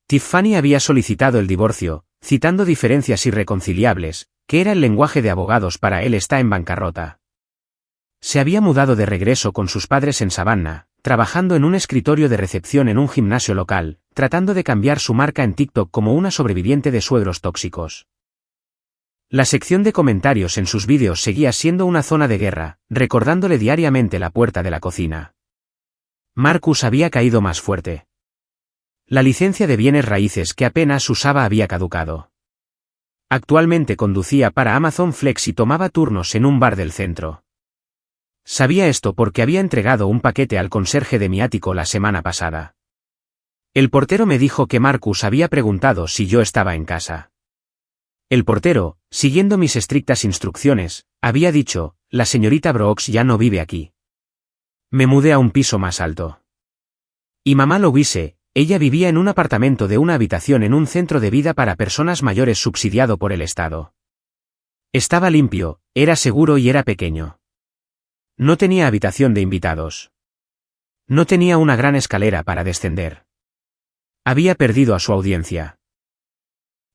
Tiffany había solicitado el divorcio, citando diferencias irreconciliables, que era el lenguaje de abogados para él está en bancarrota. Se había mudado de regreso con sus padres en Savannah, trabajando en un escritorio de recepción en un gimnasio local, tratando de cambiar su marca en TikTok como una sobreviviente de suegros tóxicos. La sección de comentarios en sus vídeos seguía siendo una zona de guerra, recordándole diariamente la puerta de la cocina. Marcus había caído más fuerte. La licencia de bienes raíces que apenas usaba había caducado. Actualmente conducía para Amazon Flex y tomaba turnos en un bar del centro. Sabía esto porque había entregado un paquete al conserje de mi ático la semana pasada. El portero me dijo que Marcus había preguntado si yo estaba en casa. El portero, siguiendo mis estrictas instrucciones, había dicho, la señorita Brooks ya no vive aquí. Me mudé a un piso más alto. Y mamá Louise, ella vivía en un apartamento de una habitación en un centro de vida para personas mayores subsidiado por el Estado. Estaba limpio, era seguro y era pequeño. No tenía habitación de invitados. No tenía una gran escalera para descender. Había perdido a su audiencia.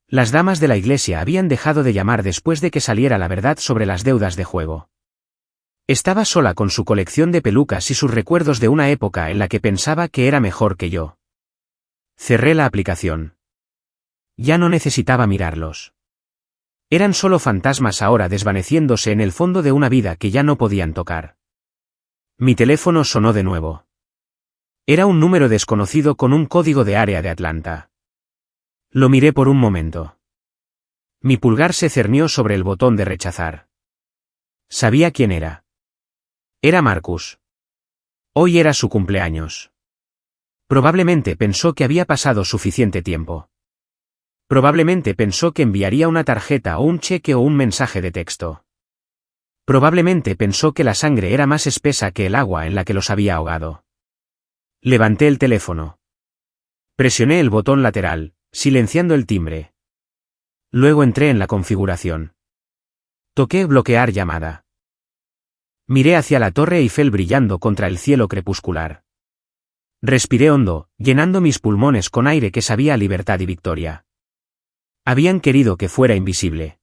Las damas de la iglesia habían dejado de llamar después de que saliera la verdad sobre las deudas de juego. Estaba sola con su colección de pelucas y sus recuerdos de una época en la que pensaba que era mejor que yo. Cerré la aplicación. Ya no necesitaba mirarlos. Eran solo fantasmas ahora desvaneciéndose en el fondo de una vida que ya no podían tocar. Mi teléfono sonó de nuevo. Era un número desconocido con un código de área de Atlanta. Lo miré por un momento. Mi pulgar se cernió sobre el botón de rechazar. Sabía quién era. Era Marcus. Hoy era su cumpleaños. Probablemente pensó que había pasado suficiente tiempo. Probablemente pensó que enviaría una tarjeta o un cheque o un mensaje de texto. Probablemente pensó que la sangre era más espesa que el agua en la que los había ahogado. Levanté el teléfono. Presioné el botón lateral, silenciando el timbre. Luego entré en la configuración. Toqué bloquear llamada. Miré hacia la Torre Eiffel brillando contra el cielo crepuscular. Respiré hondo, llenando mis pulmones con aire que sabía a libertad y victoria. Habían querido que fuera invisible.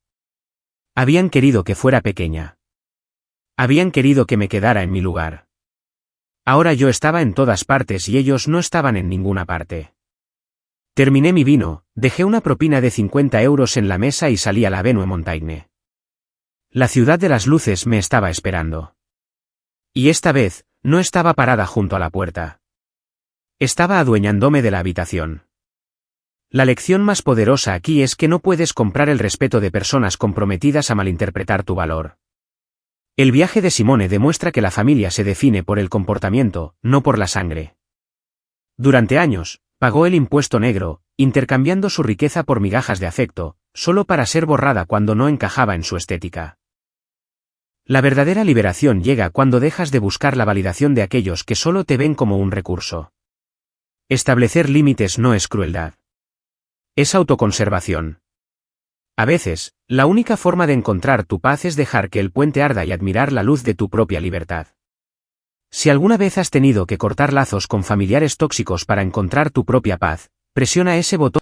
Habían querido que fuera pequeña. Habían querido que me quedara en mi lugar. Ahora yo estaba en todas partes y ellos no estaban en ninguna parte. Terminé mi vino, dejé una propina de 50 euros en la mesa y salí a la Avenue Montaigne. La ciudad de las luces me estaba esperando. Y esta vez, no estaba parada junto a la puerta. Estaba adueñándome de la habitación. La lección más poderosa aquí es que no puedes comprar el respeto de personas comprometidas a malinterpretar tu valor. El viaje de Simone demuestra que la familia se define por el comportamiento, no por la sangre. Durante años, pagó el impuesto negro, intercambiando su riqueza por migajas de afecto, solo para ser borrada cuando no encajaba en su estética. La verdadera liberación llega cuando dejas de buscar la validación de aquellos que solo te ven como un recurso. Establecer límites no es crueldad. Es autoconservación. A veces, la única forma de encontrar tu paz es dejar que el puente arda y admirar la luz de tu propia libertad. Si alguna vez has tenido que cortar lazos con familiares tóxicos para encontrar tu propia paz, presiona ese botón.